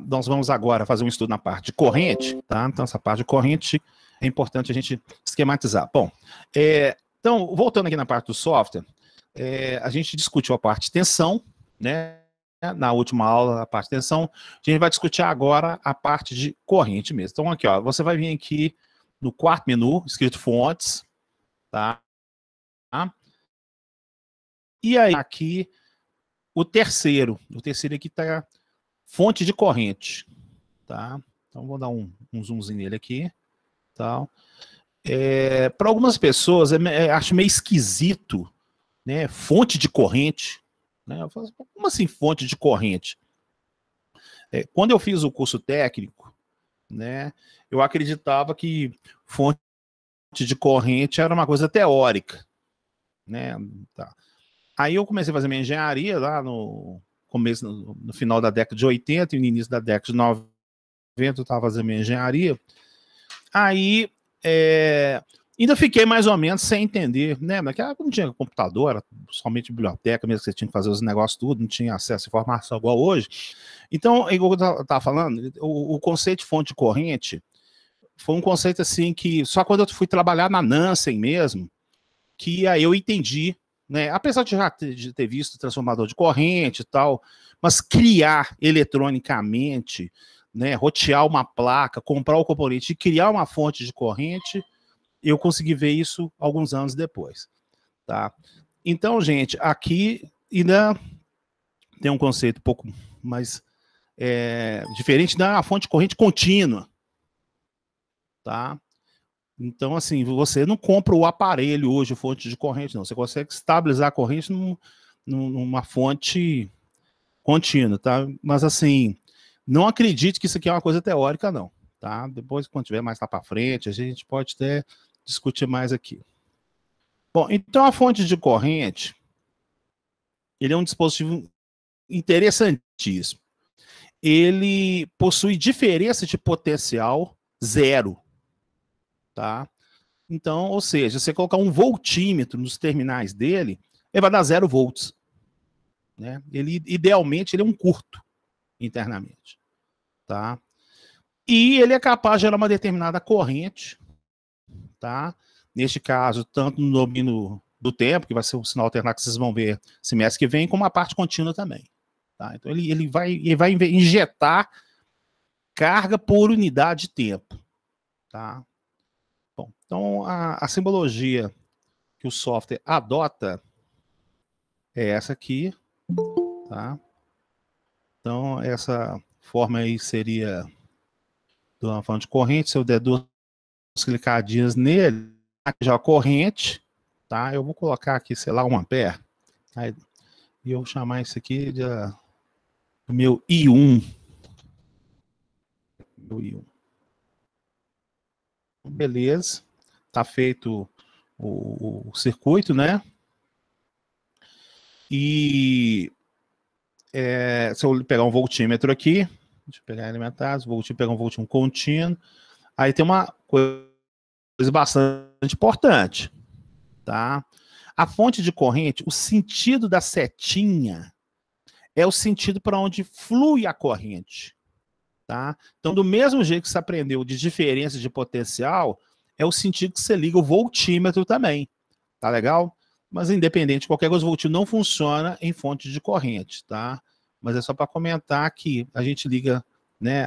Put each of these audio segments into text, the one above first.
nós vamos agora fazer um estudo na parte de corrente, tá? Então, essa parte de corrente é importante a gente esquematizar. Bom, então, voltando aqui na parte do software, a gente discutiu a parte de tensão, né? Na última aula, a parte de tensão. A gente vai discutir agora a parte de corrente mesmo. Então, aqui, ó, você vai vir aqui no quarto menu, escrito fontes, tá? E aí, aqui, o terceiro aqui está fonte de corrente, tá? Então, vou dar um zoomzinho nele aqui, tal. Para algumas pessoas, acho meio esquisito, né? Fonte de corrente, né? Eu falo, como assim fonte de corrente? Quando eu fiz o curso técnico, né? Eu acreditava que fonte de corrente era uma coisa teórica, né? Tá. Aí eu comecei a fazer minha engenharia lá no começo, no final da década de 80 e no início da década de 90, eu estava fazendo minha engenharia. Aí, ainda fiquei mais ou menos sem entender, né? Naquela época não tinha computador, era somente biblioteca mesmo, que você tinha que fazer os negócios tudo, não tinha acesso à informação igual hoje. Então, igual eu estava falando, o conceito de fonte de corrente foi um conceito assim que só quando eu fui trabalhar na Nansen mesmo, que aí eu entendi, né? Apesar de já ter visto transformador de corrente e tal, mas criar eletronicamente, né, rotear uma placa, comprar o componente e criar uma fonte de corrente, eu consegui ver isso alguns anos depois, tá? Então, gente, aqui ainda tem um conceito um pouco mais diferente da fonte de corrente contínua, tá? Então, assim, você não compra o aparelho hoje, fonte de corrente, não. Você consegue estabilizar a corrente numa fonte contínua, tá? Mas, assim, não acredite que isso aqui é uma coisa teórica, não, tá? Depois, quando tiver mais lá para frente, a gente pode até discutir mais aqui. Bom, então a fonte de corrente, ele é um dispositivo interessantíssimo. Ele possui diferença de potencial zero, tá? Então, ou seja, você colocar um voltímetro nos terminais dele, ele vai dar 0 volts, né? Idealmente, ele é um curto internamente, tá? E ele é capaz de gerar uma determinada corrente, tá? Neste caso, tanto no domínio do tempo, que vai ser o sinal alternado que vocês vão ver semestre que vem, como a parte contínua também, tá? Então, ele vai injetar carga por unidade de tempo, tá? Bom, então, a simbologia que o software adota é essa aqui, tá? Então, essa forma aí seria de uma fonte de corrente. Se eu der duas clicadinhas nele, aqui já a corrente, tá? Eu vou colocar aqui, sei lá, 1 ampere. Aí, e eu vou chamar isso aqui de do meu I1. Meu I1. Beleza. Tá feito o circuito, né? E se eu pegar um voltímetro aqui, deixa eu pegar elementares, pegar um voltímetro contínuo, aí tem uma coisa bastante importante, tá? A fonte de corrente, o sentido da setinha é o sentido para onde flui a corrente, tá? Então, do mesmo jeito que você aprendeu de diferença de potencial, é o sentido que você liga o voltímetro também, tá legal? Mas independente de qualquer coisa, o voltímetro não funciona em fonte de corrente, tá? Mas é só para comentar que a gente liga, né,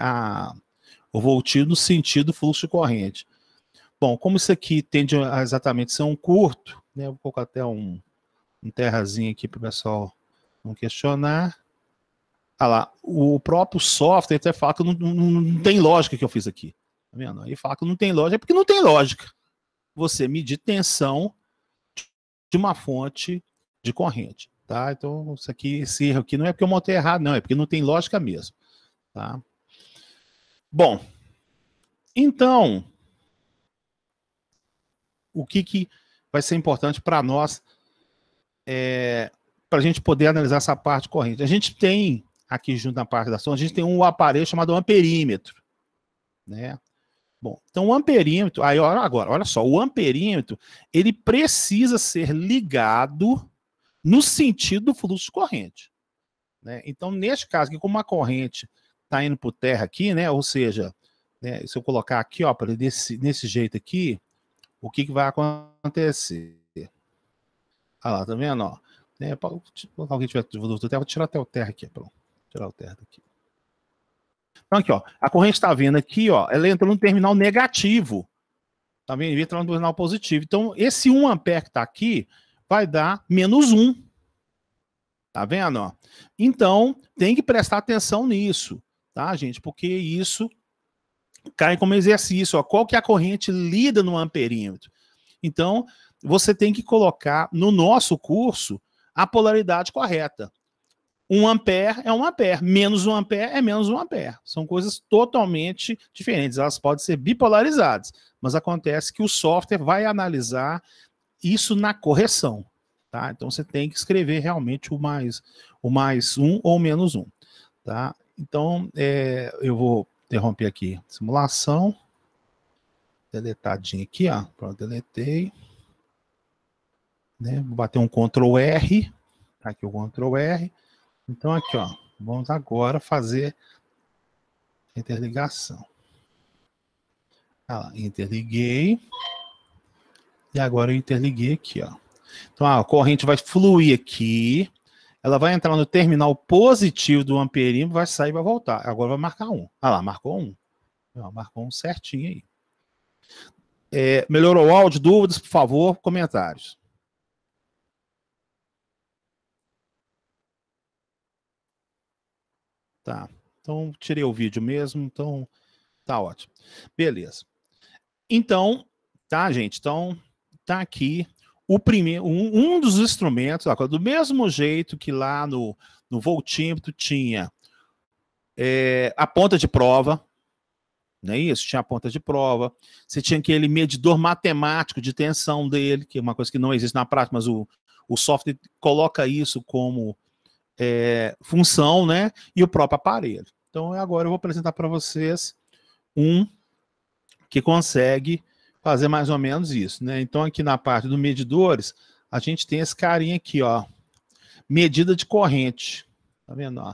o voltímetro no sentido do fluxo de corrente. Bom, como isso aqui tende a exatamente ser um curto, né, eu vou colocar até um terrazinho aqui para o pessoal não questionar. Ah lá, o próprio software até fala que não tem lógica que eu fiz aqui. Tá vendo? Ele fala que não tem lógica, é porque não tem lógica. Você medir tensão de uma fonte de corrente, tá? Então, isso aqui, esse erro aqui não é porque eu montei errado, não, é porque não tem lógica mesmo, tá? Bom, então, o que vai ser importante para nós para a gente poder analisar essa parte corrente? A gente tem, aqui junto na parte da sonda, a gente tem um aparelho chamado amperímetro, né? Bom, então o amperímetro, aí agora, olha só, o amperímetro, ele precisa ser ligado no sentido do fluxo de corrente, né? Então, neste caso aqui, como a corrente tá indo por terra aqui, né? Ou seja, né, se eu colocar aqui, ó, nesse jeito aqui, o que vai acontecer? Olha lá, tá vendo, ó? Né, alguém tiver dúvida do terra, vou tirar até o terra aqui, pronto. Tirar o terra daqui. Então aqui, ó, a corrente tá vendo aqui, ó, ela entrou no terminal negativo. Tá vendo? Entra no terminal positivo. Então, esse 1 ampere que tá aqui vai dar -1. Tá vendo? Ó? Então, tem que prestar atenção nisso, tá, gente? Porque isso cai como exercício. Ó. Qual que é a corrente lida no amperímetro? Então, você tem que colocar no nosso curso a polaridade correta. 1 ampere é 1 ampere, -1 ampere é -1 ampere. São coisas totalmente diferentes. Elas podem ser bipolarizadas, mas acontece que o software vai analisar isso na correção. Tá? Então você tem que escrever realmente o mais 1 ou -1. Tá? Então eu vou interromper aqui a simulação. Deletadinho aqui, ó. Pronto, deletei. Né? Vou bater um Ctrl R. Tá aqui o Ctrl R. Então aqui, ó. Vamos agora fazer a interligação. Ah, interliguei. E agora eu interliguei aqui, ó. Então a corrente vai fluir aqui. Ela vai entrar no terminal positivo do amperímetro, vai sair e vai voltar. Agora vai marcar 1. Ah lá, marcou 1. Marcou 1 certinho aí. Melhorou o áudio? Dúvidas, por favor, comentários. Tá. Então, tirei o vídeo mesmo, então tá ótimo. Beleza. Então, tá, gente? Então, tá aqui o primeiro, um dos instrumentos, ó, do mesmo jeito que lá no voltímetro tinha a ponta de prova, não é isso? Tinha a ponta de prova, você tinha aquele medidor matemático de tensão dele, que é uma coisa que não existe na prática, mas o software coloca isso como função, né? E o próprio aparelho. Então, agora eu vou apresentar para vocês um que consegue fazer mais ou menos isso, né? Então, aqui na parte dos medidores, a gente tem esse carinha aqui, ó, medida de corrente, tá vendo? Ó?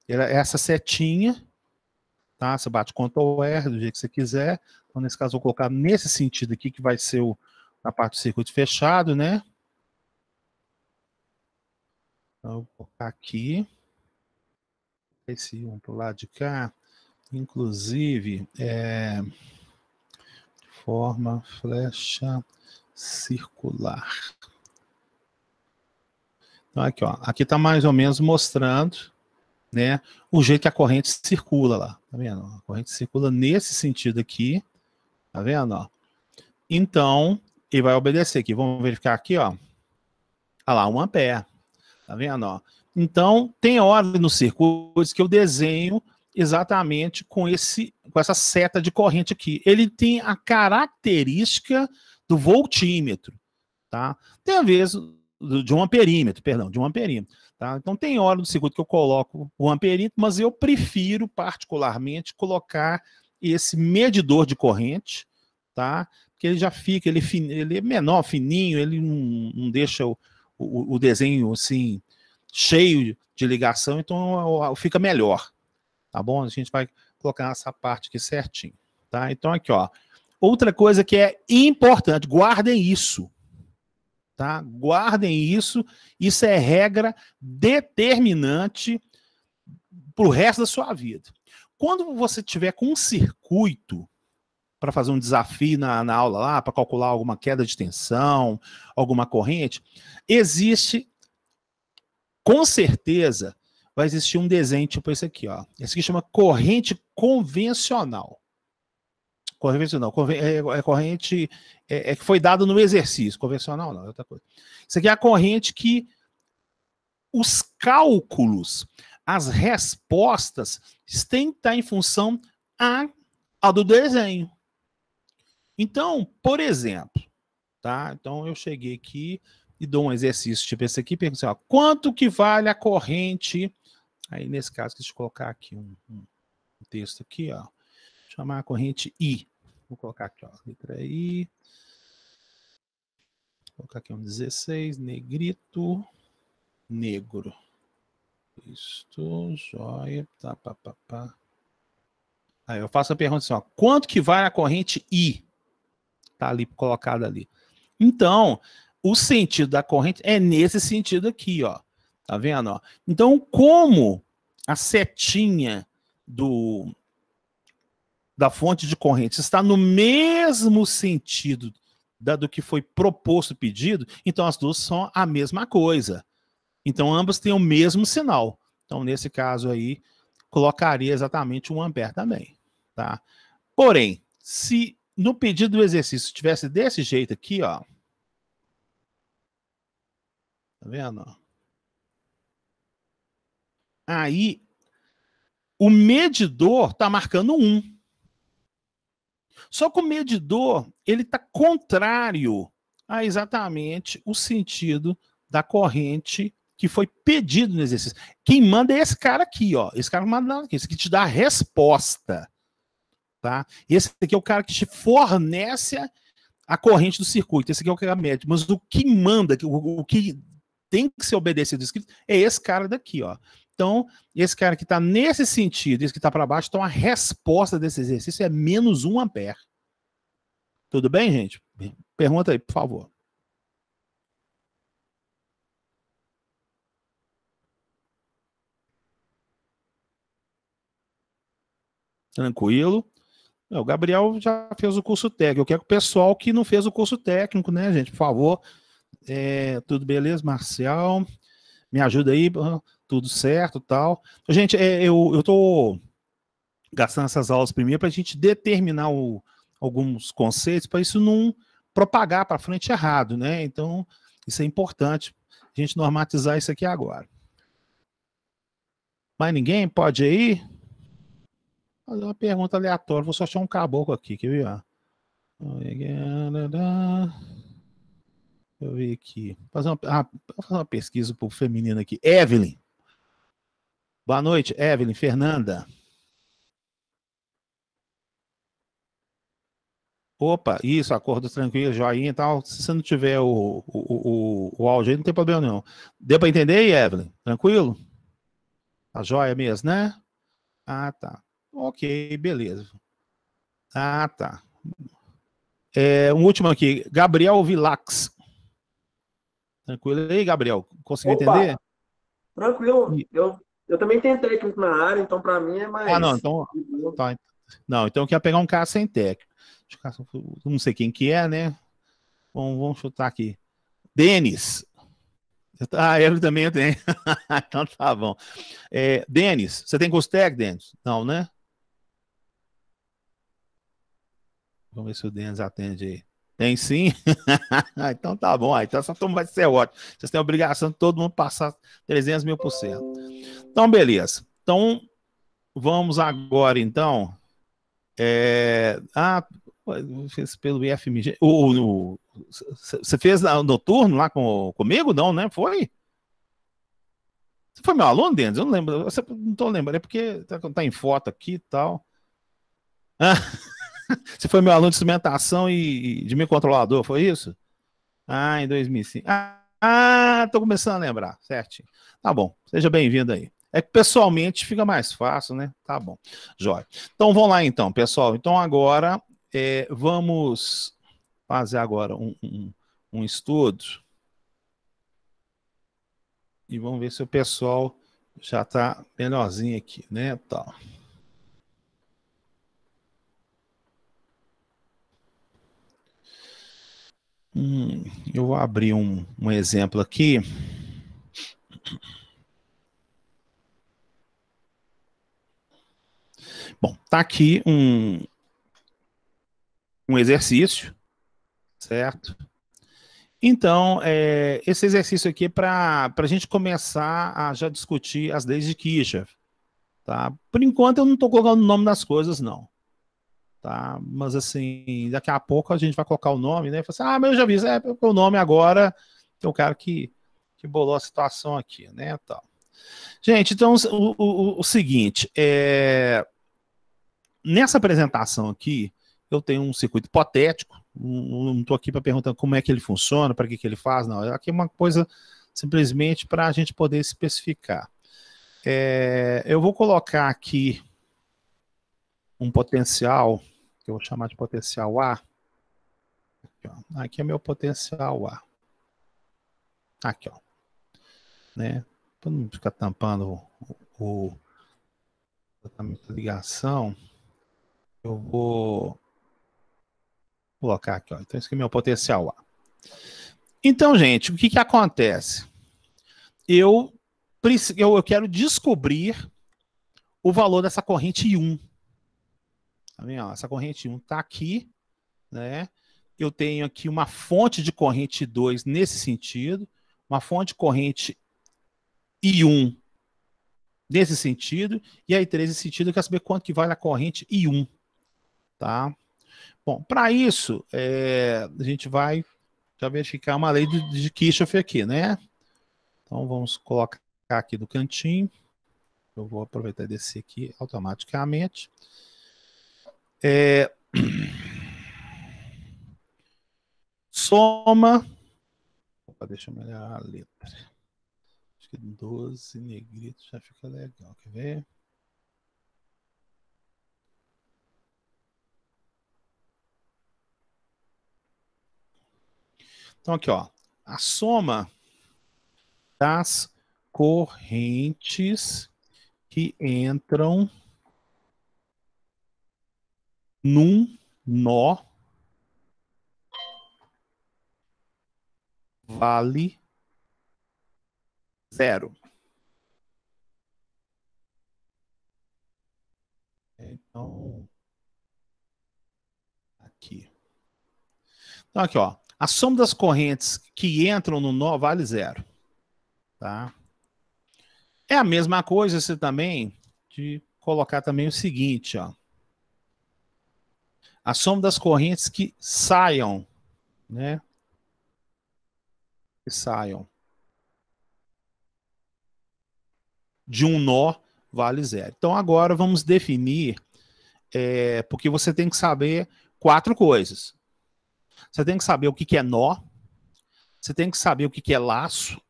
Essa setinha, tá? Você bate Ctrl R do jeito que você quiser. Então, nesse caso, eu vou colocar nesse sentido aqui, que vai ser a parte do circuito fechado, né? Então, eu vou colocar aqui. Esse um pro lado de cá. Inclusive, forma flecha circular. Então, aqui, ó. Aqui tá mais ou menos mostrando, né, o jeito que a corrente circula lá. Tá vendo? A corrente circula nesse sentido aqui. Tá vendo? Ó? Então, ele vai obedecer aqui. Vamos verificar aqui, ó. Olha lá, 1 ampere. Tá vendo? Ó? Então, tem hora nos circuitos que eu desenho exatamente com essa seta de corrente aqui. Ele tem a característica do voltímetro, tá? Tem a vez de um amperímetro, perdão, de um amperímetro. Tá? Então, tem hora do circuito que eu coloco o amperímetro, mas eu prefiro particularmente colocar esse medidor de corrente, tá? Porque ele já fica, ele é menor, fininho, ele não deixa o desenho assim cheio de ligação, então fica melhor, tá bom? A gente vai colocar essa parte aqui certinho, tá? Então aqui, ó, outra coisa que é importante, guardem isso, tá? Guardem isso é regra determinante para o resto da sua vida. Quando você tiver com um circuito para fazer um desafio na aula lá, para calcular alguma queda de tensão, alguma corrente, existe, com certeza, vai existir um desenho tipo esse aqui, ó. Esse aqui chama corrente convencional. Convencional, corrente que foi dado no exercício. Convencional não, é outra coisa. Isso aqui é a corrente que os cálculos, as respostas, têm que estar em função a do desenho. Então, por exemplo, tá? Então eu cheguei aqui e dou um exercício tipo esse aqui, pergunto assim, ó, quanto que vale a corrente? Aí nesse caso, deixa eu colocar aqui um texto aqui, ó, chamar a corrente I. Vou colocar aqui, ó, letra I. Vou colocar aqui um 16, negrito, negro. Isto, joia, tá, pá. Aí eu faço a pergunta assim, ó, quanto que vale a corrente I? Tá ali, colocada ali. Então, o sentido da corrente é nesse sentido aqui, ó. Tá vendo, ó? Então, como a setinha da fonte de corrente está no mesmo sentido do que foi proposto pedido, então as duas são a mesma coisa. Então, ambas têm o mesmo sinal. Então, nesse caso aí, colocaria exatamente 1 ampere também, tá? Porém, se no pedido do exercício tivesse desse jeito aqui, ó, tá vendo? Aí, o medidor tá marcando 1. Só que o medidor, ele tá contrário a exatamente o sentido da corrente que foi pedido no exercício. Quem manda é esse cara aqui, ó. Esse cara manda aqui, esse que te dá a resposta, tá? Esse aqui é o cara que te fornece a corrente do circuito. Esse aqui é o cara médio. Mas o que manda, o que tem que ser obedecido escrito, é esse cara daqui, ó. Então, esse cara que está nesse sentido, esse que está para baixo, então a resposta desse exercício é menos 1 ampere. Tudo bem, gente? Pergunta aí, por favor. Tranquilo. O Gabriel já fez o curso técnico. Eu quero que o pessoal que não fez o curso técnico, né, gente? Por favor. Tudo beleza, Marcial? Me ajuda aí, tudo certo, tal. Gente, eu tô gastando essas aulas primeiro para a gente determinar alguns conceitos para isso não propagar para frente errado, né? Então, isso é importante, a gente normatizar isso aqui agora. Mas ninguém pode ir? Fazer uma pergunta aleatória, vou só achar um caboclo aqui, quer ver? Eu vi aqui. Fazer uma pesquisa pro feminino aqui. Evelyn. Boa noite, Evelyn. Fernanda. Opa, isso, acordo tranquilo, joinha e tal. Se você não tiver o áudio aí, não tem problema não. Deu para entender aí, Evelyn? Tranquilo? A joia mesmo, né? Ah, tá. Ok, beleza. Ah, tá. Um último aqui. Gabriel Vilax. Tranquilo aí, Gabriel? Conseguiu Opa, entender? tranquilo. E- Eu também tentei aqui na área, então para mim é Não, mais. então. Tá, não, então eu quero pegar um cara sem técnico. Não sei quem que é, né? Vamos chutar aqui. Denis. Evelyn também tem. Então tá bom. Denis, você tem curso técnico, Denis? Não, né? Vamos ver se o Denis atende aí. Tem sim? Então tá bom. Então essa turma vai ser ótimo. Vocês têm a obrigação de todo mundo passar 300 mil por cento. Então, beleza. Então, vamos agora, então. Fez pelo IFMG. Você fez noturno lá comigo? Não, né? Foi? Você foi meu aluno, Denis? Eu não lembro. Não tô lembrando. É porque tá em foto aqui e tal. Ah, você foi meu aluno de instrumentação e de microcontrolador, foi isso? Em 2005. Tô começando a lembrar, certinho. Tá bom, seja bem-vindo aí. É que pessoalmente fica mais fácil, né? Tá bom, jóia. Então vamos lá então, pessoal. Então agora vamos fazer agora um estudo e vamos ver se o pessoal já tá melhorzinho aqui, né? Tal. Eu vou abrir um exemplo aqui. Bom, tá aqui um exercício, certo? Então, esse exercício aqui é para a gente começar a já discutir as leis de Kirchhoff, tá? Por enquanto eu não estou colocando o nome das coisas, não, tá? Mas assim, daqui a pouco a gente vai colocar o nome, né? Fala assim, mas eu já vi, o nome agora tem o cara que bolou a situação aqui, né? Tal. Gente, então o seguinte, nessa apresentação aqui, eu tenho um circuito hipotético, não estou aqui para perguntar como é que ele funciona, para que ele faz, não. Aqui é uma coisa simplesmente para a gente poder especificar. Eu vou colocar aqui um potencial, que eu vou chamar de potencial A. Aqui, ó. Aqui é meu potencial A. Aqui, ó. Né? Para não ficar tampando a ligação, eu vou colocar aqui, ó. Então, esse aqui é meu potencial A. Então, gente, o que que acontece? Eu quero descobrir o valor dessa corrente I1. Tá vendo? Essa corrente I1 está aqui, né? Eu tenho aqui uma fonte de corrente 2 nesse sentido, uma fonte de corrente I1 nesse sentido, e a I3 nesse sentido. Eu quero saber quanto que vale a corrente I1. Tá? Bom, para isso, a gente vai já verificar uma lei de Kirchhoff aqui, né? Então, vamos colocar aqui do cantinho. Eu vou aproveitar e descer aqui automaticamente. Soma. Opa, deixa eu melhorar a letra. Acho que 12 negrito já fica legal. Quer ver? Então, aqui, ó. A soma das correntes que entram num nó vale 0. Então, aqui. Então, aqui, ó. A soma das correntes que entram no nó vale 0. Tá? É a mesma coisa você também de colocar também o seguinte, ó. A soma das correntes que saiam, né? Que saiam de um nó vale 0. Então agora vamos definir, porque você tem que saber 4 coisas. Você tem que saber o que é nó, você tem que saber o que é laço,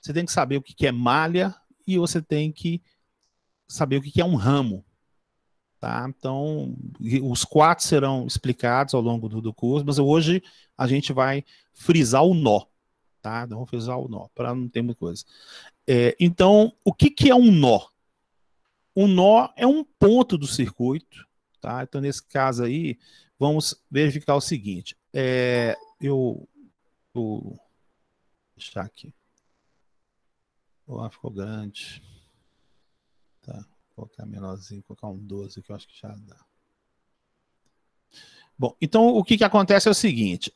você tem que saber o que é malha e você tem que saber o que é um ramo. Tá? Então, os 4 serão explicados ao longo do curso, mas hoje a gente vai frisar o nó. Tá? Então, vamos frisar o nó, para não ter muita coisa. Então, o que é um nó? Um nó é um ponto do circuito. Tá? Então, nesse caso aí, vamos verificar o seguinte. Eu vou deixar aqui. Ficou grande. Tá. Vou colocar menorzinho, colocar um 12 que eu acho que já dá. Bom, então o que acontece é o seguinte,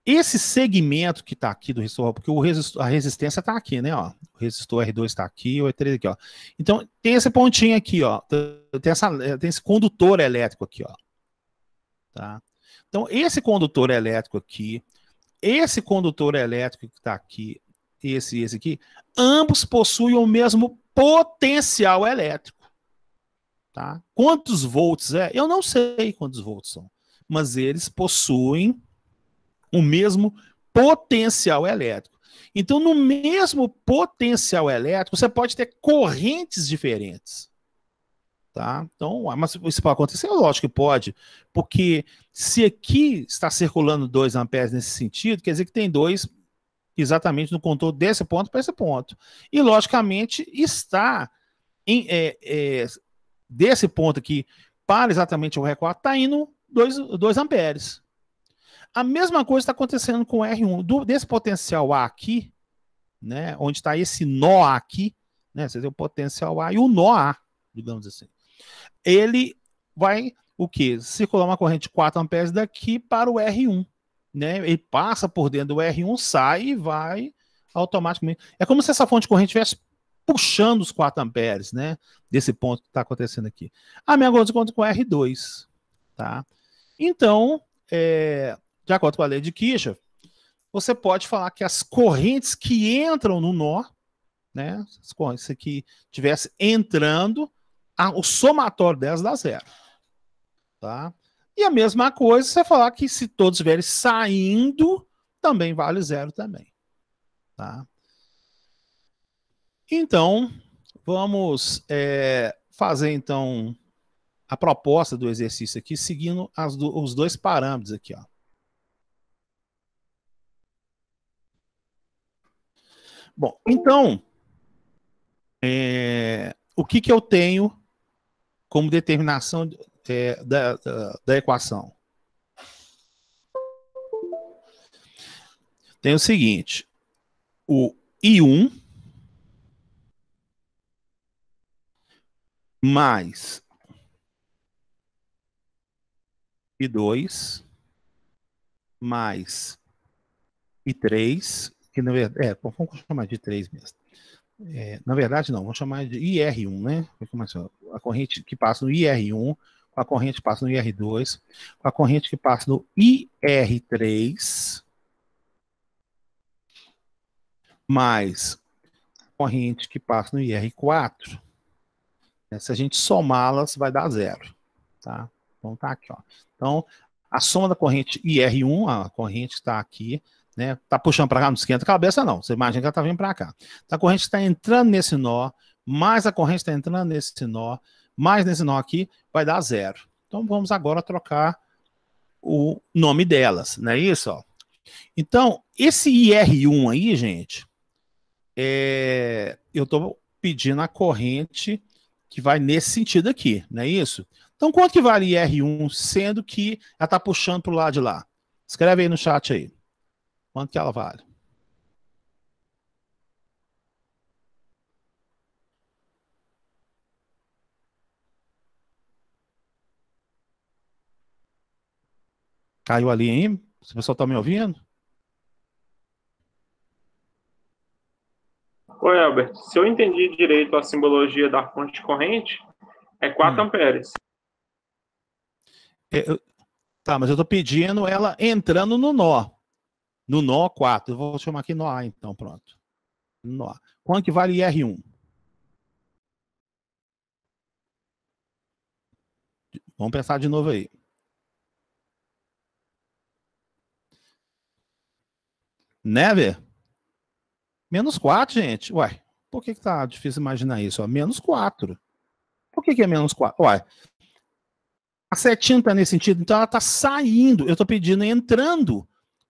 esse segmento que está aqui do resistor, porque a resistência está aqui, né? Ó, o resistor R2 está aqui, o E3 aqui, ó. Então tem esse pontinho aqui, ó, tem esse condutor elétrico aqui, ó. Tá? Então esse condutor elétrico aqui, esse condutor elétrico que está aqui, esse aqui, ambos possuem o mesmo potencial elétrico. Tá? Quantos volts é? Eu não sei quantos volts são, mas eles possuem o mesmo potencial elétrico. Então, no mesmo potencial elétrico, você pode ter correntes diferentes. Tá? Então, mas isso pode acontecer? Lógico que pode, porque se aqui está circulando 2 amperes nesse sentido, quer dizer que tem 2 exatamente no contorno desse ponto para esse ponto. E, logicamente, está desse ponto aqui para exatamente o recuar, está indo 2 amperes. A mesma coisa está acontecendo com o R1. Desse potencial A aqui, né, onde está esse nó aqui, né, você tem o potencial A e o nó A, digamos assim. Ele vai, o quê? Circular uma corrente de 4 amperes daqui para o R1. Né? Ele passa por dentro do R1, sai e vai automaticamente. É como se essa fonte de corrente estivesse puxando os 4 amperes, né? Desse ponto que está acontecendo aqui. A mesma coisa com o R2. Tá? Então, de acordo com a lei de Kirchhoff, você pode falar que as correntes que entram no nó, né? As correntes que estivessem entrando, o somatório delas dá 0. Tá? E a mesma coisa você falar que se todos estiverem saindo, também vale 0 também. Tá? Então, vamos fazer, então, a proposta do exercício aqui, seguindo os dois parâmetros aqui, ó. Bom, então, o que eu tenho como determinação da equação? Tem o seguinte, o I1 mais I2 mais I3, que na verdade, vamos chamar de 3 mesmo. Na verdade, não, vamos chamar de IR1, né? A corrente que passa no IR1, com a corrente que passa no IR2, com a corrente que passa no IR3, mais a corrente que passa no IR4, né? Se a gente somá-las, vai dar 0. Tá? Então tá aqui, ó. Então, a soma da corrente IR1, a corrente está aqui, né? Tá puxando para cá, não esquenta a cabeça, não. Você imagina que ela tá vindo para cá. Então, a corrente está entrando nesse nó, mais a corrente está entrando nesse nó, mais nesse nó aqui, vai dar 0. Então, vamos agora trocar o nome delas, não é isso? Ó? Então, esse IR1 aí, gente, eu estou pedindo a corrente que vai nesse sentido aqui, não é isso? Então, quanto que vale IR1, sendo que ela está puxando para o lado de lá? Escreve aí no chat aí. Quanto que ela vale? Caiu ali, hein? O pessoal está me ouvindo? Oi, Albert. Se eu entendi direito a simbologia da fonte de corrente, é 4 amperes. Tá, mas eu estou pedindo ela entrando no nó. No nó 4. Eu vou chamar aqui nó A, então, pronto. Nó A. Quanto que vale IR1? Vamos pensar de novo aí. Né, Vê? Menos 4, gente. Ué, por que tá difícil imaginar isso? Ó? Menos 4. Por que é menos 4? Ué, a setinha tá nesse sentido, então ela tá saindo. Eu tô pedindo entrando.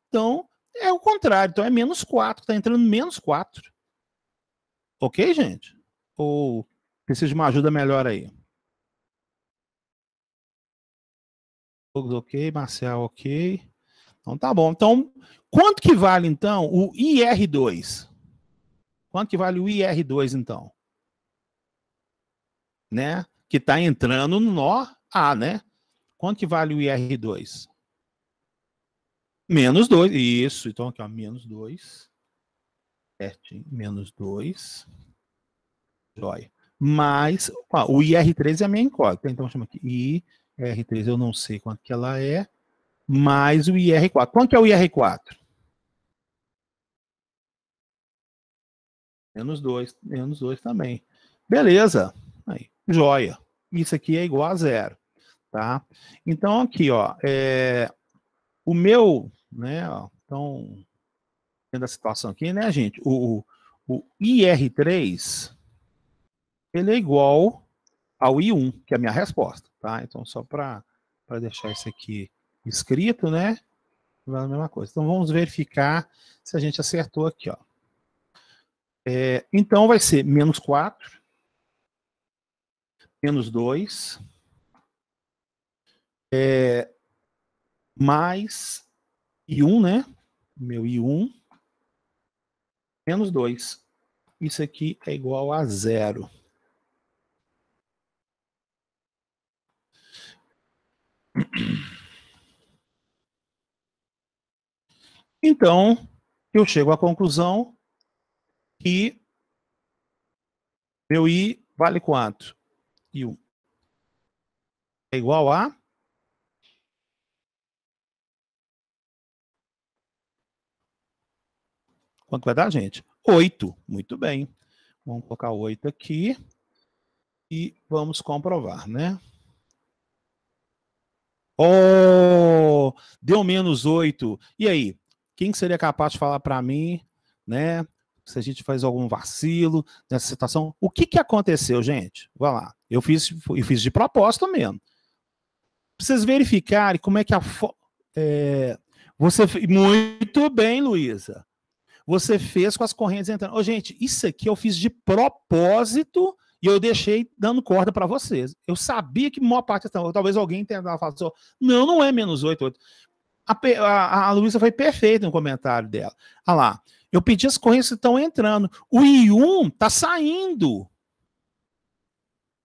Então, é o contrário. Então é menos 4. Tá entrando menos 4. Ok, gente? Ou precisa de uma ajuda melhor aí? Ok, Marcel, ok. Então tá bom. Então, quanto que vale, então, o IR2? Quanto que vale o IR2, então? Né? Que está entrando no nó A, né? Quanto que vale o IR2? Menos 2. Isso. Então aqui, ó, menos 2. Certinho. Menos 2. Joia. Mais, ó, o IR3 é a minha incógnita. Então chama aqui IR3, eu não sei quanto que ela é. Mais o IR4. Quanto que é o IR4? Menos 2. Menos 2 também. Beleza. Aí, joia. Isso aqui é igual a 0. Tá? Então, aqui, ó, o meu, né, ó, então, tendo a situação aqui, né, gente, o IR3, ele é igual ao I1, que é a minha resposta, tá? Então, só para deixar isso aqui escrito, né, vai a mesma coisa. Então, vamos verificar se a gente acertou aqui, ó. Então, vai ser menos 4, menos 2, mais I1, né, meu I1, menos 2. Isso aqui é igual a 0. Então, eu chego à conclusão que meu I vale quanto? I1 é igual a... Quanto vai dar, gente? 8. Muito bem. Vamos colocar 8 aqui e vamos comprovar, né? Oh, deu menos 8. E aí? Quem seria capaz de falar para mim, né? se a gente faz algum vacilo nessa situação. O que que aconteceu, gente? Vai lá. Eu fiz de propósito mesmo. Pra vocês verificarem como é que muito bem, Luísa. Você fez com as correntes entrando. Ô, gente, isso aqui eu fiz de propósito e eu deixei dando corda para vocês. Eu sabia que a maior parte, talvez alguém tenha falado, não é -8. A Luísa foi perfeita no comentário dela. Olha lá, eu pedi as correntes que estão entrando. O I1 está saindo.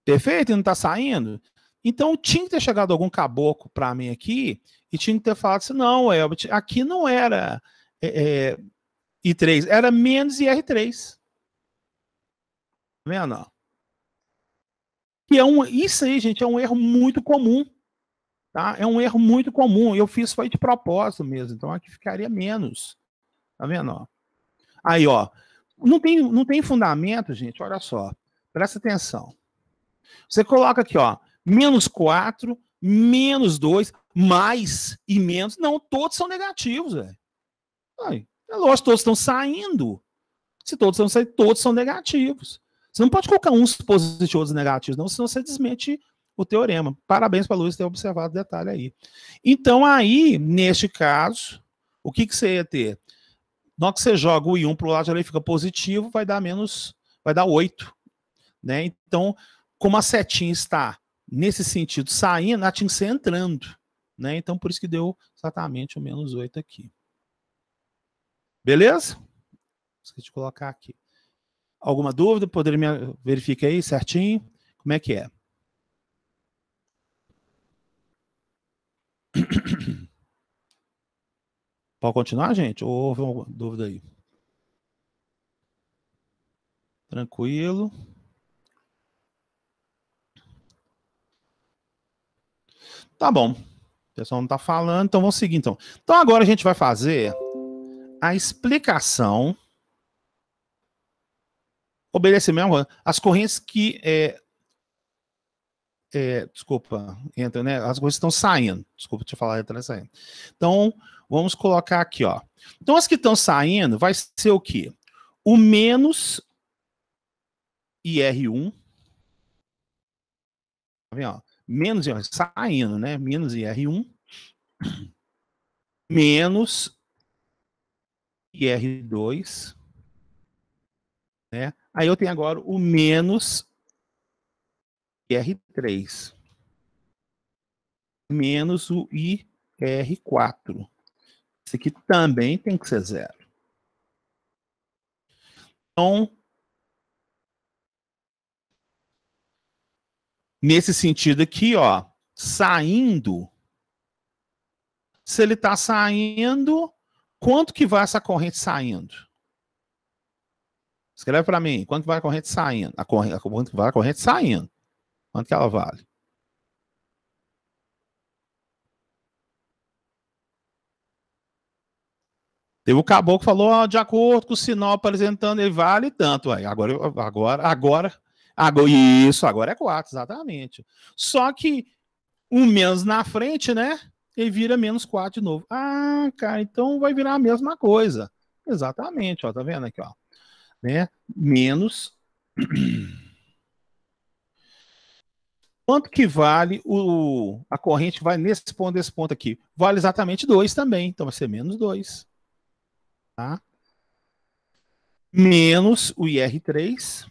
Perfeito? E não está saindo? Então tinha que ter chegado algum caboclo para mim aqui e tinha que ter falado assim, não, Elbert, aqui não era I3, era menos IR3. Tá vendo? Isso aí, gente, é um erro muito comum. Tá? É um erro muito comum. Eu fiz foi de propósito mesmo. Então aqui ficaria menos. Tá vendo? Aí, ó. Não tem fundamento, gente. Olha só. Presta atenção. Você coloca aqui, ó. -4, -2, mais e menos. Não, todos são negativos, velho. É lógico, todos estão saindo. Se todos estão saindo, todos são negativos. Você não pode colocar uns positivos e outros negativos, não, senão você desmente o teorema. Parabéns para a Luiz ter observado o detalhe aí. Então, aí, neste caso, o que você ia ter? Na hora que você joga o I1 para o lado de ali, fica positivo, vai dar 8. Né? Então, como a setinha está nesse sentido saindo, ela tinha que ser entrando. Né? Então, por isso que deu exatamente o -8 aqui. Beleza? Esqueci de colocar aqui. Alguma dúvida? Poderia me verificar aí certinho? Como é que é? Pode continuar, gente? Ou houve alguma dúvida aí? Tranquilo. Tá bom. O pessoal não está falando, então vamos seguir. Então agora a gente vai fazer a explicação. Obedecer mesmo as correntes que desculpa, entra, né? As coisas estão saindo. Desculpa te falar, entra saindo. Então, vamos colocar aqui, ó. Então, as que estão saindo vai ser o quê? O menos IR1. Tá vendo? Ó? Menos saindo, né? Menos IR1. Menos IR2. Né? Aí eu tenho agora o menos IR3. Menos o IR4. Isso aqui também tem que ser 0. Então, nesse sentido aqui, ó, saindo, se ele está saindo, quanto que vai essa corrente saindo? Escreve para mim, quanto vai a corrente saindo? Quanto vai a corrente saindo? Quanto que ela vale? Teve o caboclo que falou, ó, de acordo com o sinal apresentando, ele vale tanto. Aí. Agora isso, agora é 4, exatamente. Só que um menos na frente, né? Ele vira -4 de novo. Ah, cara, então vai virar a mesma coisa. Exatamente, ó, tá vendo aqui, ó. Né? Menos. Quanto que vale a corrente que vai nesse ponto aqui? Vale exatamente 2 também, então vai ser -2. Tá? Menos o IR3.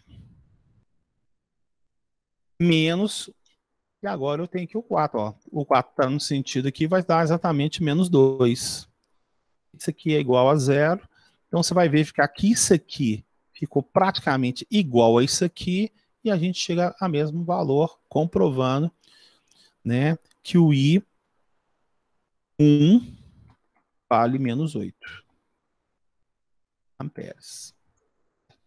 Menos. E agora eu tenho aqui o 4, ó. O 4 está no sentido aqui, vai dar exatamente -2. Isso aqui é igual a 0. Então você vai verificar que isso aqui ficou praticamente igual a isso aqui e a gente chega a mesmo valor, comprovando, né, que o I1 vale -8 amperes.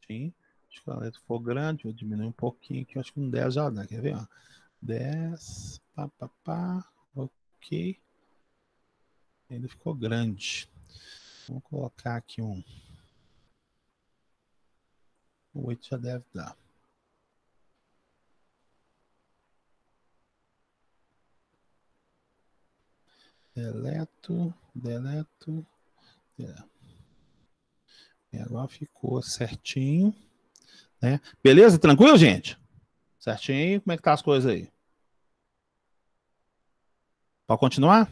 Sim. Acho que a letra for grande, vou diminuir um pouquinho aqui, acho que um 10 já dá, quer ver? Ó? 10, ok. Ainda ficou grande. Vamos colocar aqui um 8 já deve dar. Deleto. Agora ficou certinho, né? Beleza? Tranquilo, gente? Certinho? Como é que tá as coisas aí? Pode continuar?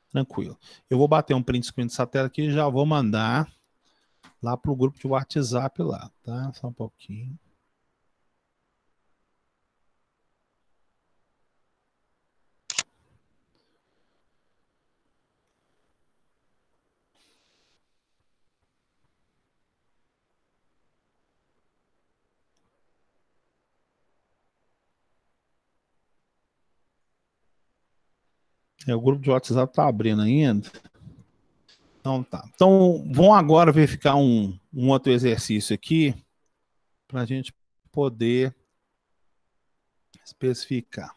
Tranquilo. Eu vou bater um print screen de satélite aqui e já vou mandar lá pro grupo de WhatsApp lá, tá? Só um pouquinho. O grupo de WhatsApp tá abrindo ainda. Então tá. Então vamos agora verificar um outro exercício aqui para a gente poder especificar.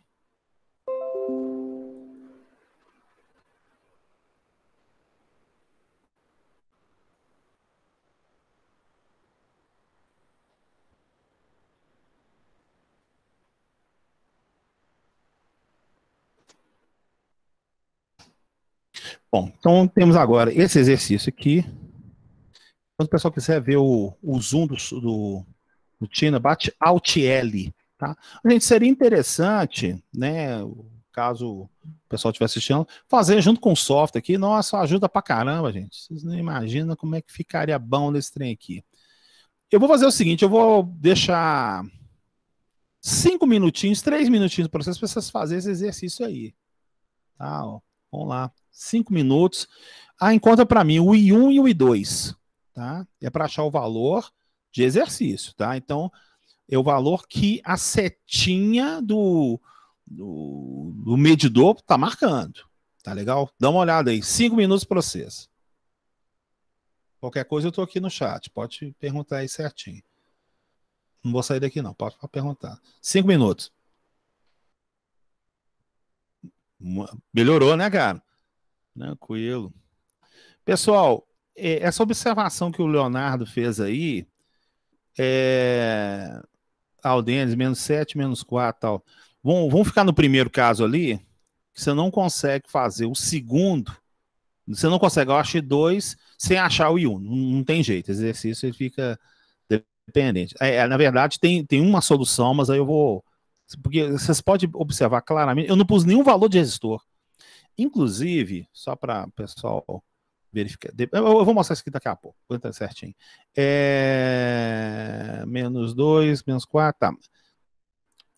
Bom, então temos agora esse exercício aqui. Quando o pessoal quiser ver o zoom do Tina, bate Alt L, tá? Gente, seria interessante, né, caso o pessoal estiver assistindo, fazer junto com o software aqui. Nossa, ajuda pra caramba, gente. Vocês não imaginam como é que ficaria bom nesse trem aqui. Eu vou fazer o seguinte, eu vou deixar 5 minutinhos, 3 minutinhos para vocês fazerem esse exercício aí. Tá, ó, vamos lá. 5 minutos. Encontra para mim o I1 e o I2. Tá? É para achar o valor de exercício. Tá? Então, é o valor que a setinha do medidor está marcando. Tá legal? Dá uma olhada aí. 5 minutos para vocês. Qualquer coisa eu estou aqui no chat. Pode perguntar aí certinho. Não vou sair daqui não. Pode perguntar. 5 minutos. Melhorou, né, cara? Tranquilo. Pessoal, essa observação que o Leonardo fez aí, o Denis, -7, -4, tal. Vamos ficar no primeiro caso ali, que você não consegue fazer o segundo, você não consegue, eu achei 2 sem achar o I1, não tem jeito, exercício ele fica dependente. Na verdade, tem uma solução, mas aí eu vou... Porque vocês podem observar claramente, eu não pus nenhum valor de resistor. Inclusive, só para o pessoal verificar, eu vou mostrar isso aqui daqui a pouco, vou entrar certinho. -2, -4, tá.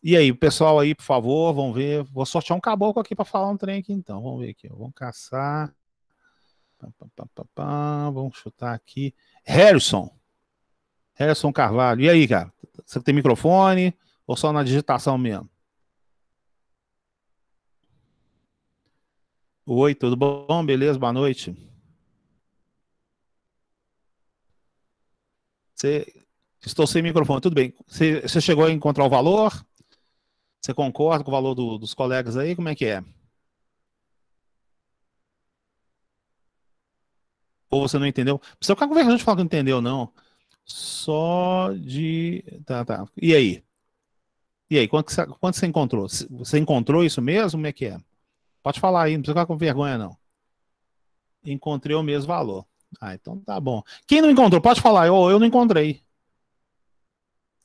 E aí, pessoal aí, por favor, vamos ver. Vou sortear um caboclo aqui para falar um trem aqui, então. Vamos ver aqui, vamos caçar. Vamos chutar aqui. Harrison Carvalho. E aí, cara? Você tem microfone ou só na digitação mesmo? Oi, tudo bom? Beleza? Boa noite. Estou sem microfone, tudo bem. Você chegou a encontrar o valor? Você concorda com o valor dos colegas aí? Como é que é? Ou você não entendeu? Não precisa ficar com vergonha de falar que não entendeu, não. Só de... Tá. E aí? Quanto você encontrou? Você encontrou isso mesmo? Como é que é? Pode falar aí, não precisa ficar com vergonha, não. Encontrei o mesmo valor. Então tá bom. Quem não encontrou, pode falar. Eu não encontrei.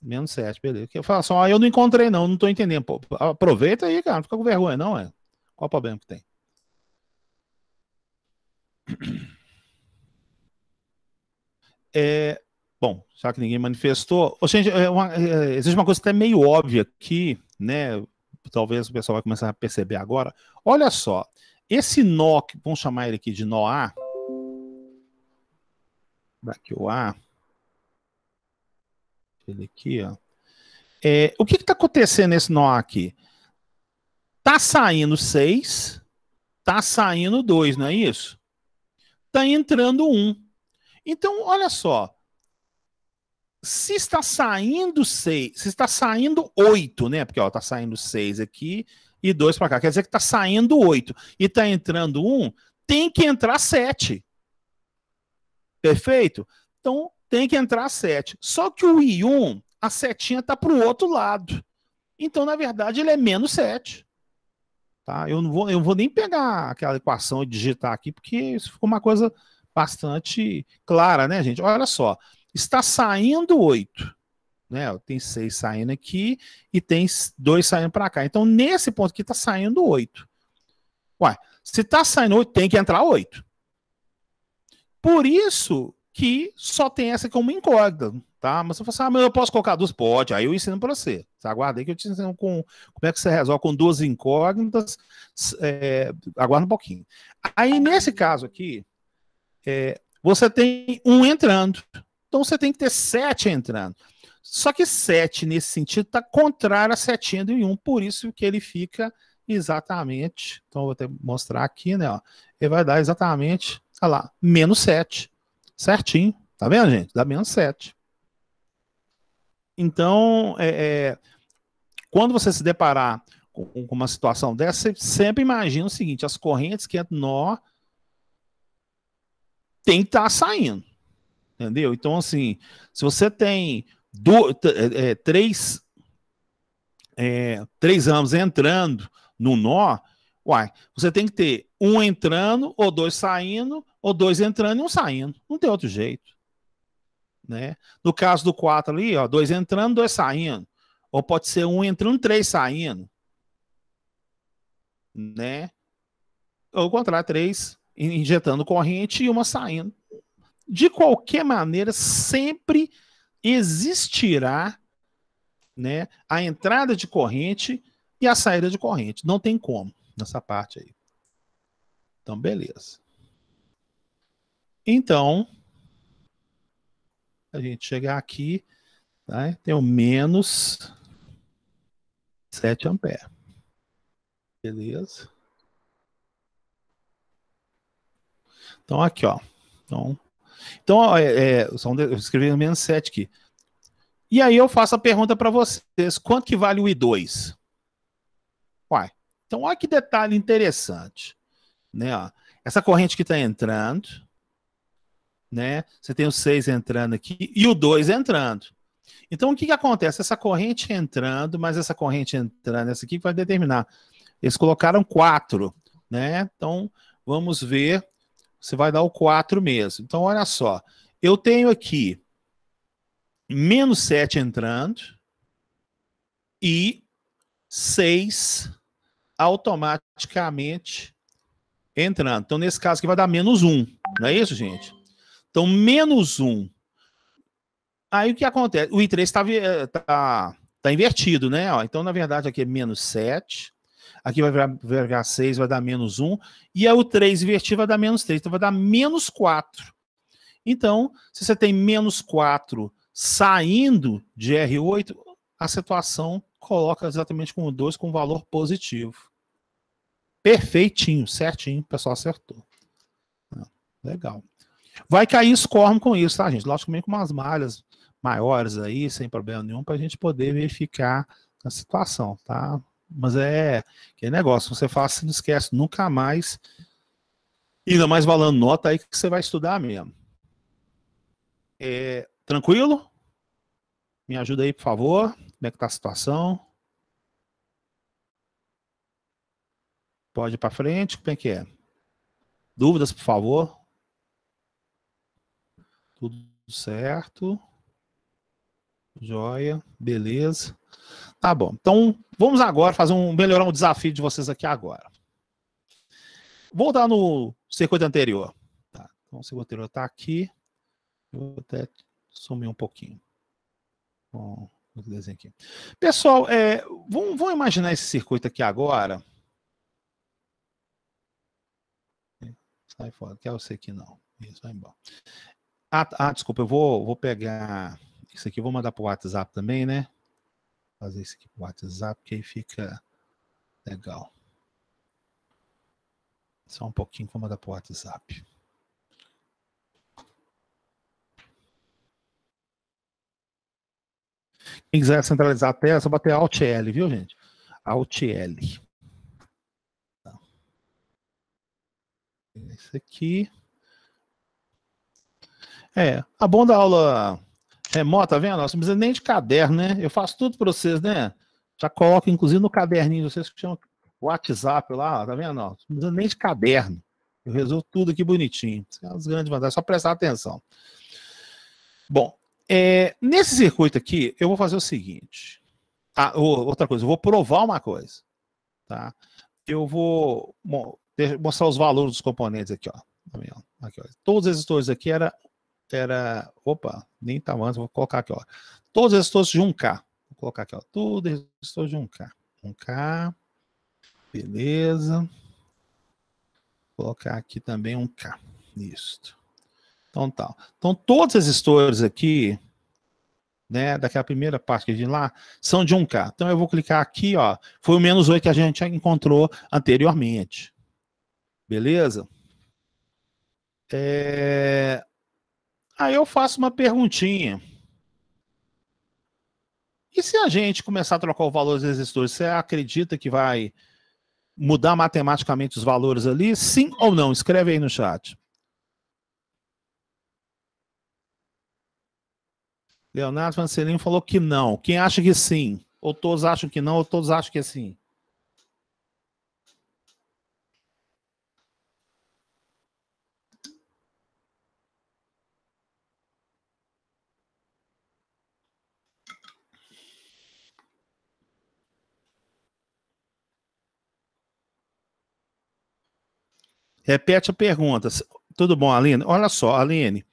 -7, beleza. Eu falo só, eu não encontrei, não tô entendendo. Pô, aproveita aí, cara, não fica com vergonha, não, é? Qual o problema que tem? Bom, já que ninguém manifestou. Gente, existe uma coisa até meio óbvia aqui, né? Talvez o pessoal vai começar a perceber agora. Olha só, esse nó, vamos chamar ele aqui de nó A. Daqui o A. Ele aqui, ó. O que está acontecendo nesse nó aqui? Tá saindo 6, tá saindo 2, não é isso? Tá entrando 1. Então, olha só. Se está saindo 6, se está saindo 8, né? Porque ó, tá saindo 6 aqui e 2 para cá. Quer dizer que tá saindo 8 e tá entrando 1, tem que entrar 7. Perfeito? Então, tem que entrar 7. Só que o I1, a setinha tá para o outro lado. Então, na verdade, ele é -7. Tá? Eu não vou nem pegar aquela equação e digitar aqui, porque isso ficou uma coisa bastante clara, né, gente? Olha só, está saindo 8, né? Tem 6 saindo aqui e tem 2 saindo para cá. Então, nesse ponto aqui está saindo 8. Uai, se está saindo 8, tem que entrar 8. Por isso que só tem essa como incógnita, tá? Mas você fala assim, mas eu posso colocar 2? Pode, aí eu ensino para você. Você aguarda aí que eu te ensino como é que você resolve com 2 incógnitas. Aguarda um pouquinho. Aí, nesse caso aqui, você tem 1 entrando. Então, você tem que ter 7 entrando. Só que 7, nesse sentido, está contrário a setinha do 1. Por isso que ele fica exatamente... Então, eu vou até mostrar aqui, né? Ó, ele vai dar exatamente, olha lá, menos 7. Certinho. Tá vendo, gente? Dá menos 7. Então, quando você se deparar com uma situação dessa, você sempre imagina o seguinte, as correntes que entram no nó tem que estar saindo. Entendeu? Então, assim, se você tem 3 ramos entrando no nó, você tem que ter 1 entrando, ou 2 saindo, ou 2 entrando e 1 saindo. Não tem outro jeito. Né? No caso do 4 ali, ó, 2 entrando, 2 saindo. Ou pode ser 1 entrando, 3 saindo. Né? Ou ao contrário, 3 injetando corrente e 1 saindo. De qualquer maneira, sempre existirá, né, a entrada de corrente e a saída de corrente. Não tem como nessa parte aí. Então, beleza. Então, a gente chegar aqui, tá? Tem o menos 7 amperes. Beleza. Então, aqui, ó. Então eu escrevi menos 7 aqui. E aí eu faço a pergunta para vocês. Quanto que vale o I2? Então, olha que detalhe interessante. Né, ó. Essa corrente que está entrando, né? Você tem o 6 entrando aqui e o 2 entrando. Então, o que acontece? Essa corrente entrando, mas essa corrente entrando, essa aqui vai determinar. Eles colocaram 4, né? Então, vamos ver. Você vai dar o 4 mesmo. Então, olha só. Eu tenho aqui menos 7 entrando e 6 automaticamente entrando. Então, nesse caso aqui vai dar menos 1. Não é isso, gente? Então, menos 1. Aí, o que acontece? O I3 tá invertido, né? Ó, então, na verdade, aqui é menos 7. Aqui vai virar 6, vai dar menos 1. E aí o 3 invertido vai dar menos 3. Então vai dar menos 4. Então, se você tem menos 4 saindo de R8, a situação coloca exatamente como 2 com valor positivo. Perfeitinho, certinho. O pessoal acertou. Legal. Vai cair scorm com isso, tá, gente? Logicamente com umas malhas maiores aí, sem problema nenhum, para a gente poder verificar a situação, tá? Mas que negócio, você faz, você não esquece nunca mais, ainda mais valendo nota aí que você vai estudar mesmo. Tranquilo? Me ajuda aí, por favor. Como é que tá a situação? Pode ir para frente, como é que é? Dúvidas, por favor? Tudo certo. Joia, beleza. Tá bom, então vamos agora fazer melhorar um desafio de vocês aqui agora. Voltar no circuito anterior. Tá, então o circuito anterior está aqui. Eu vou até sumir um pouquinho. Bom, vou desenhar aqui. Pessoal, vamos imaginar esse circuito aqui agora. Sai fora, quero você aqui não. Isso, vai embora. Desculpa, eu vou pegar isso aqui, vou mandar para o WhatsApp também, né? Fazer isso aqui para o WhatsApp, que aí fica legal. Só um pouquinho que eu vou mandar para o WhatsApp. Quem quiser centralizar a tela, é só bater Alt L, viu, gente? Alt L. Tá. Esse aqui. A bom da aula remota, tá vendo? Nós não precisa nem de caderno, né? Eu faço tudo para vocês, né? Já coloco, inclusive, no caderninho, vocês que chamam WhatsApp lá, tá vendo? Não precisa nem de caderno, Eu resolvo tudo aqui bonitinho. São as grandes vantagens, só prestar atenção. Bom, nesse circuito aqui, eu vou fazer o seguinte. Outra coisa, eu vou provar uma coisa. Tá? Eu vou mostrar os valores dos componentes aqui, ó. Aqui, ó. Todos os resistores aqui era opa, nem tá antes, vou colocar aqui, ó. Todos os resistores de 1K. Vou colocar aqui, ó. Todos os resistores de 1K. 1K. Beleza. Vou colocar aqui também 1K. Isso. Então tá. Então todos os resistores aqui, né, daquela primeira parte que a gente lá, são de 1K. Então eu vou clicar aqui, ó. Foi o -8 que a gente encontrou anteriormente. Beleza? Aí eu faço uma perguntinha. E se a gente começar a trocar o valor dos resistores, você acredita que vai mudar matematicamente os valores ali? Sim ou não? Escreve aí no chat. Leonardo Vancelino falou que não. Quem acha que sim? Ou todos acham que não, ou todos acham que sim? Repete a pergunta. Tudo bom, Aline? Olha só, Aline.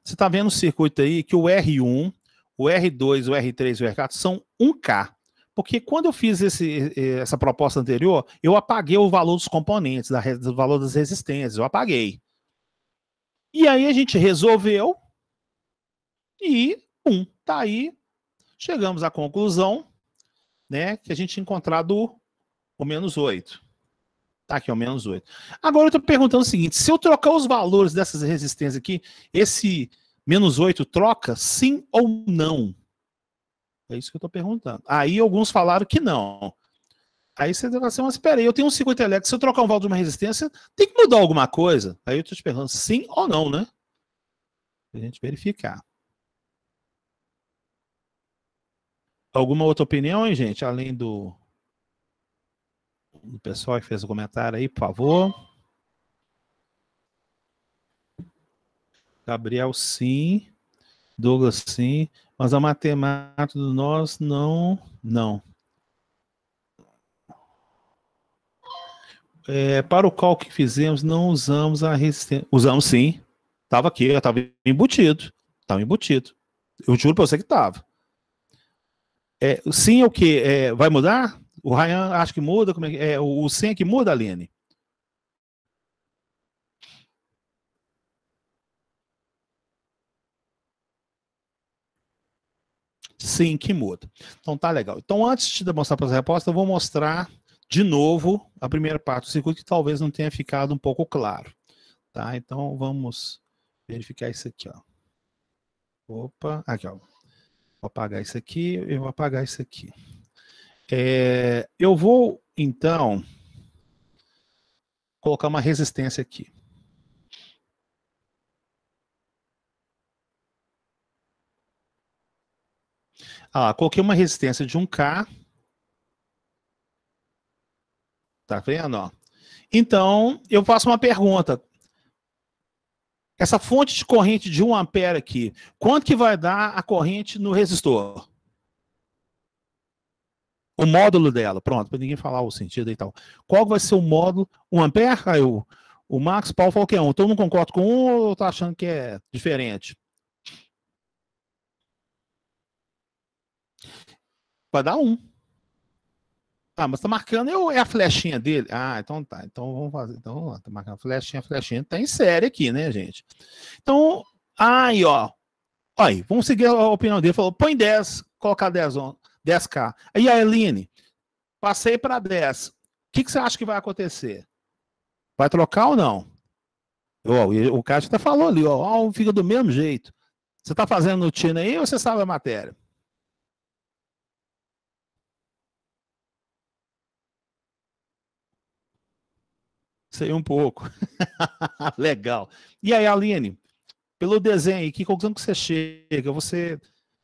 Você está vendo o circuito aí que o R1, o R2, o R3 e o R4 são 1K. Porque quando eu fiz essa proposta anterior, eu apaguei o valor dos componentes, o valor das resistências, eu apaguei. E aí a gente resolveu e, tá aí, chegamos à conclusão, né, que a gente tinha encontrado o -8. Tá aqui, o -8. Agora eu estou perguntando o seguinte, se eu trocar os valores dessas resistências aqui, esse -8 troca sim ou não? É isso que eu estou perguntando. Aí alguns falaram que não. Aí você vai assim, mas espera aí, eu tenho um circuito elétrico, se eu trocar um valor de uma resistência, tem que mudar alguma coisa? Aí eu estou te perguntando sim ou não, né? Pra gente verificar. Alguma outra opinião, hein, gente? Além do pessoal que fez o comentário aí, por favor. Gabriel, sim. Douglas, sim. Mas a matemática do nós, não. Para o cálculo que fizemos, não usamos a resistência. Usamos sim. Estava aqui, estava embutido. Estava embutido. Eu juro para você que estava. Sim é o quê? Vai mudar? O Ryan acha que muda? Como o sim é que muda, Aline? Sim, que muda. Então tá legal. Então, antes de demonstrar para as respostas, eu vou mostrar de novo a primeira parte do circuito, que talvez não tenha ficado um pouco claro. Tá? Então, vamos verificar isso aqui, ó. Opa, aqui, ó. Vou apagar isso aqui, eu vou apagar isso aqui. Eu vou, então, colocar uma resistência aqui. Coloquei uma resistência de 1K. Tá vendo? Ó? Então, eu faço uma pergunta. Essa fonte de corrente de 1 ampere aqui, quanto que vai dar a corrente no resistor? O módulo dela, pronto, para ninguém falar o sentido e tal. Qual vai ser o módulo? 1 ampere? Aí o Max Paulo falou que é 1. Então eu não concordo com 1 ou tá achando que é diferente? Vai dar 1. Mas tá marcando é a flechinha dele. Então tá. Então vamos fazer. Então vamos lá. Tá marcando a flechinha. Tá em série aqui, né, gente? Então, aí, ó. Aí, vamos seguir a opinião dele. Falou, põe 10, colocar 10K. Aí a Eline, passei para 10. O que você acha que vai acontecer? Vai trocar ou não? O cara até falou ali, ó, fica do mesmo jeito. Você tá fazendo no Tina aí ou você sabe a matéria? Sei um pouco. Legal. E aí, Aline, pelo desenho aí, que conclusão que você chega? O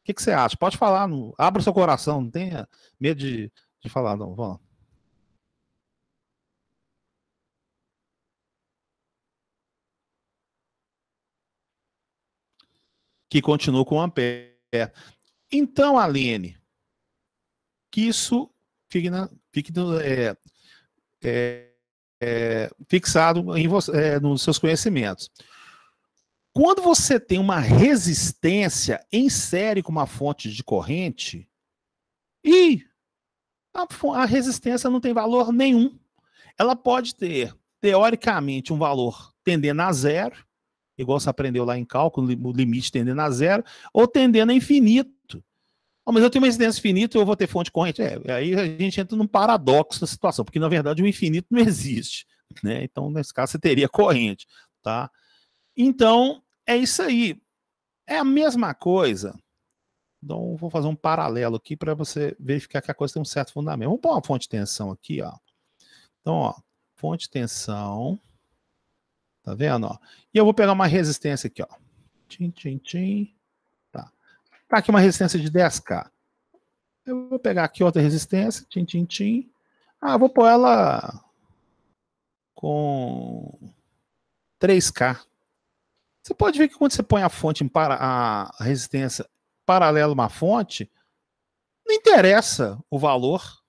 que você acha? Pode falar, abra o seu coração, não tenha medo de falar, não. Vamos. que continua com ampere. Então, Aline, que isso fique fixado em você, nos seus conhecimentos. Quando você tem uma resistência em série com uma fonte de corrente, e a resistência não tem valor nenhum. Ela pode ter, teoricamente, um valor tendendo a zero, igual você aprendeu lá em cálculo, o limite tendendo a zero, ou tendendo a infinito. Oh, mas eu tenho uma resistência infinita e eu vou ter fonte de corrente. Aí a gente entra num paradoxo da situação, porque na verdade o infinito não existe, né? Então, nesse caso, você teria corrente, tá? Então, é isso aí. É a mesma coisa. Então, vou fazer um paralelo aqui para você verificar que a coisa tem um certo fundamento. Vamos pôr uma fonte de tensão aqui, ó. Então, ó, fonte de tensão. Tá vendo, ó? E eu vou pegar uma resistência aqui, ó. Tchim, tchim, tchim. Tá. Tá aqui uma resistência de 10K. Eu vou pegar aqui outra resistência. Tchim, tchim, tchim. Ah, vou pôr ela com 3K. Você pode ver que quando você põe a fonte a resistência paralela a uma fonte, não interessa o valor,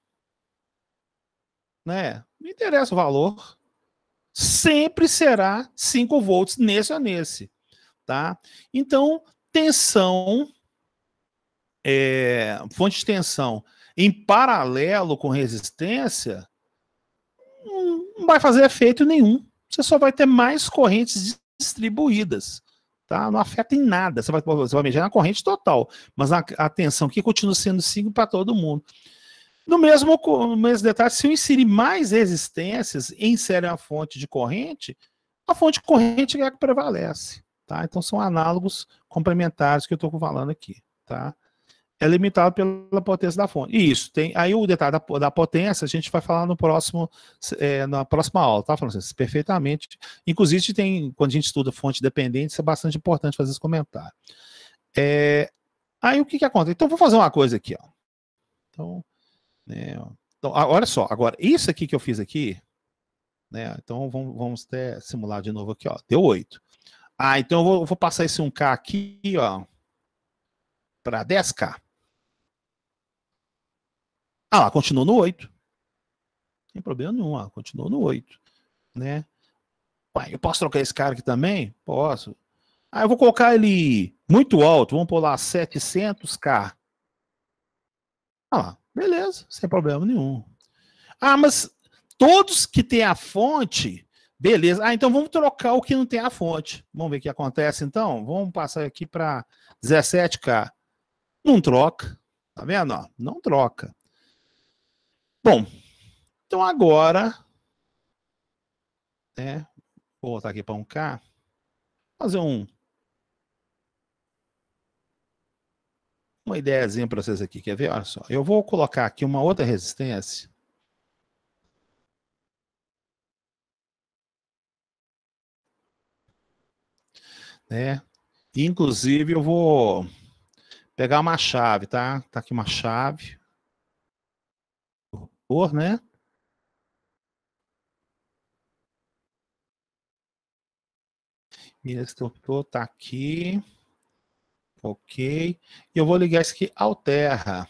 né? Não interessa o valor. Sempre será 5 volts nesse ou nesse, tá? Então, tensão, fonte de tensão em paralelo com resistência, não vai fazer efeito nenhum. Você só vai ter mais correntes distribuídas, tá? Não afeta em nada. Você vai mexer na corrente total, mas a tensão aqui continua sendo 5 para todo mundo. No mesmo detalhe, se eu inserir mais resistências em série a fonte de corrente, a fonte de corrente é a que prevalece, tá? Então são análogos complementares que eu estou falando aqui, tá? É limitado pela potência da fonte. E isso, tem aí o detalhe da potência, a gente vai falar no próximo, na próxima aula, tá? Falando assim, perfeitamente. Inclusive, quando a gente estuda fonte dependente, isso é bastante importante fazer esse comentário. Aí o que acontece? Então, vou fazer uma coisa aqui, ó. Então, olha só, agora, isso aqui que eu fiz aqui, né? Então, vamos até simular de novo aqui, ó. Deu 8. Então eu vou passar esse 1K aqui, ó, para 10K. Lá, continuou no 8. Não tem problema nenhum, ó, continuou no 8, né? Ué, eu posso trocar esse cara aqui também? Posso. Eu vou colocar ele muito alto, vamos pôr lá 700K. Lá, beleza, sem problema nenhum. Mas todos que tem a fonte, beleza. Então vamos trocar o que não tem a fonte. Vamos ver o que acontece então? Vamos passar aqui para 17K. Não troca. Tá vendo? Ó, não troca. Bom, então agora, né? Vou voltar aqui para 1K. Fazer uma ideiazinha para vocês aqui. Quer ver? Olha só. Eu vou colocar aqui uma outra resistência. Né? Inclusive, eu vou pegar uma chave, tá? Tá aqui uma chave. Né? Esse doutor tá aqui. Ok. E eu vou ligar isso aqui ao terra.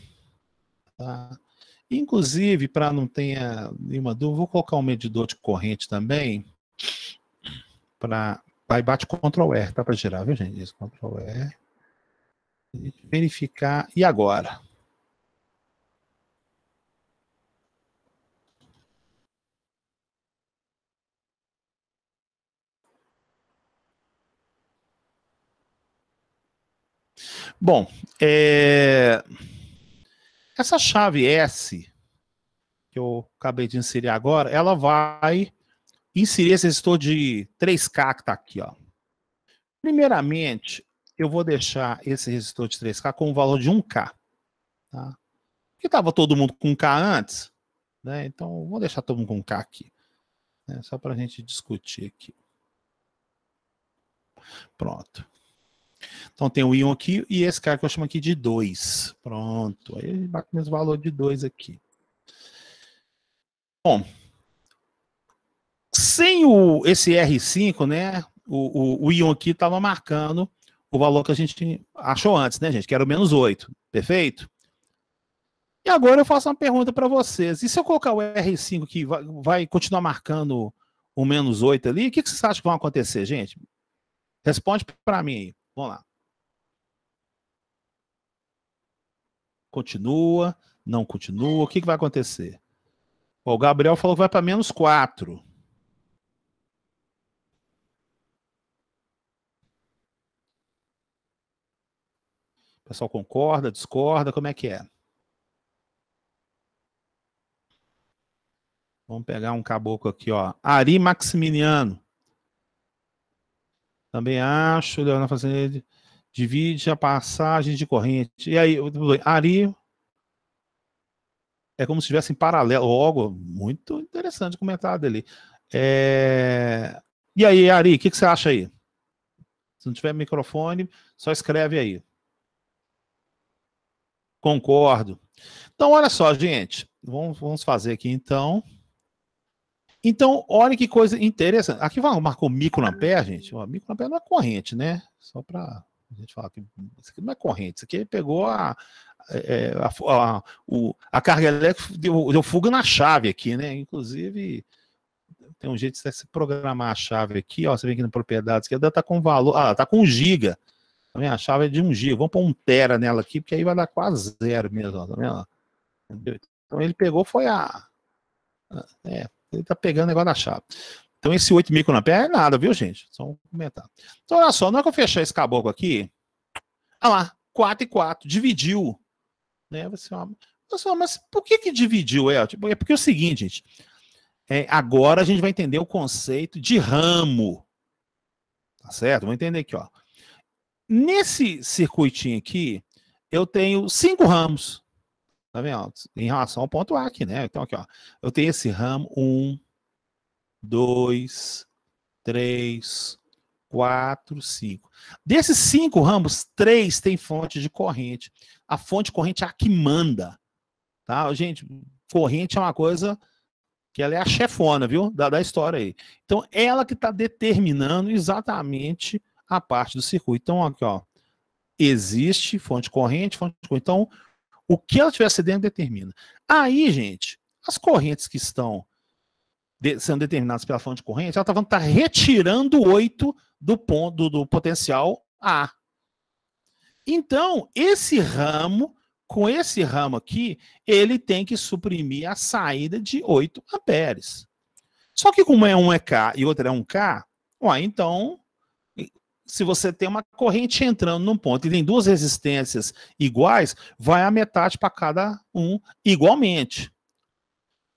Tá? Inclusive, para não ter nenhuma dúvida, vou colocar um medidor de corrente também. Aí bate Ctrl R, tá? Para girar, viu, gente? Isso, Ctrl R. Verificar. E agora? Bom, essa chave S, que eu acabei de inserir agora, ela vai inserir esse resistor de 3K que está aqui, ó. Primeiramente, eu vou deixar esse resistor de 3K com o valor de 1K. Tá? Porque estava todo mundo com 1K antes, né? Então, vou deixar todo mundo com 1K aqui. Né? Só para a gente discutir aqui. Pronto. Então tem o íon aqui e esse cara que eu chamo aqui de 2. Pronto. Aí ele bate o mesmo valor de 2 aqui. Bom, sem esse R5, né? O íon aqui estava marcando o valor que a gente achou antes, né, gente? Que era o menos 8. Perfeito? E agora eu faço uma pergunta para vocês. E se eu colocar o R5 aqui, vai continuar marcando o menos 8 ali? O que vocês acham que vai acontecer, gente? Responde para mim aí. Vamos lá. Continua, não continua. O que vai acontecer? O Gabriel falou que vai para menos 4. O pessoal concorda, discorda? Como é que é? Vamos pegar um caboclo aqui, ó. Ari Maximiliano. Também acho. Leonardo Fazenda divide a passagem de corrente. E aí, Ari é como se estivesse em paralelo. Logo, muito interessante o comentário dele. E aí, Ari, o que você acha aí? Se não tiver microfone, só escreve aí. Concordo. Então, olha só, gente. Vamos fazer aqui, então. Então, olha que coisa interessante. Aqui marcou microampere, gente. Ó, microampere não é corrente, né? Só para a gente falar que isso aqui não é corrente. Isso aqui ele pegou a carga elétrica, deu fuga na chave aqui, né? Inclusive, tem um jeito de você programar a chave aqui, ó. Você vem aqui na propriedades, que ela está com valor. Ah, está com 1 GB. A chave é de 1 GB. Vamos pôr 1 tera nela aqui, porque aí vai dar quase 0 mesmo, ó, tá vendo? Entendeu? Então ele pegou, foi ele tá pegando o negócio da chave. Então esse 8 microampere é nada, viu, gente? Só um comentário. Então olha só, na hora que eu fechar esse caboclo aqui, olha lá, 4 e 4, dividiu. Né? Mas por que dividiu? É porque é o seguinte, gente. Agora a gente vai entender o conceito de ramo. Tá certo? Vamos entender aqui, ó. Nesse circuitinho aqui, eu tenho 5 ramos. Tá vendo? Em relação ao ponto A aqui, né? Então, aqui, ó. Eu tenho esse ramo 1, 2, 3, 4, 5. Desses 5 ramos, 3 tem fonte de corrente. A fonte de corrente é a que manda. Tá? Gente, corrente é uma coisa que ela é a chefona, viu? Da história aí. Então, ela que está determinando exatamente a parte do circuito. Então, aqui, ó. Existe fonte de corrente, Então, o que ela estiver cedendo determina. Aí, gente, as correntes que estão sendo determinadas pela fonte de corrente, ela está retirando 8 do ponto do potencial A. Então, com esse ramo aqui, ele tem que suprimir a saída de 8 amperes. Só que como um é K e outro é 1K, então, se você tem uma corrente entrando num ponto e tem 2 resistências iguais, vai a metade para cada um igualmente.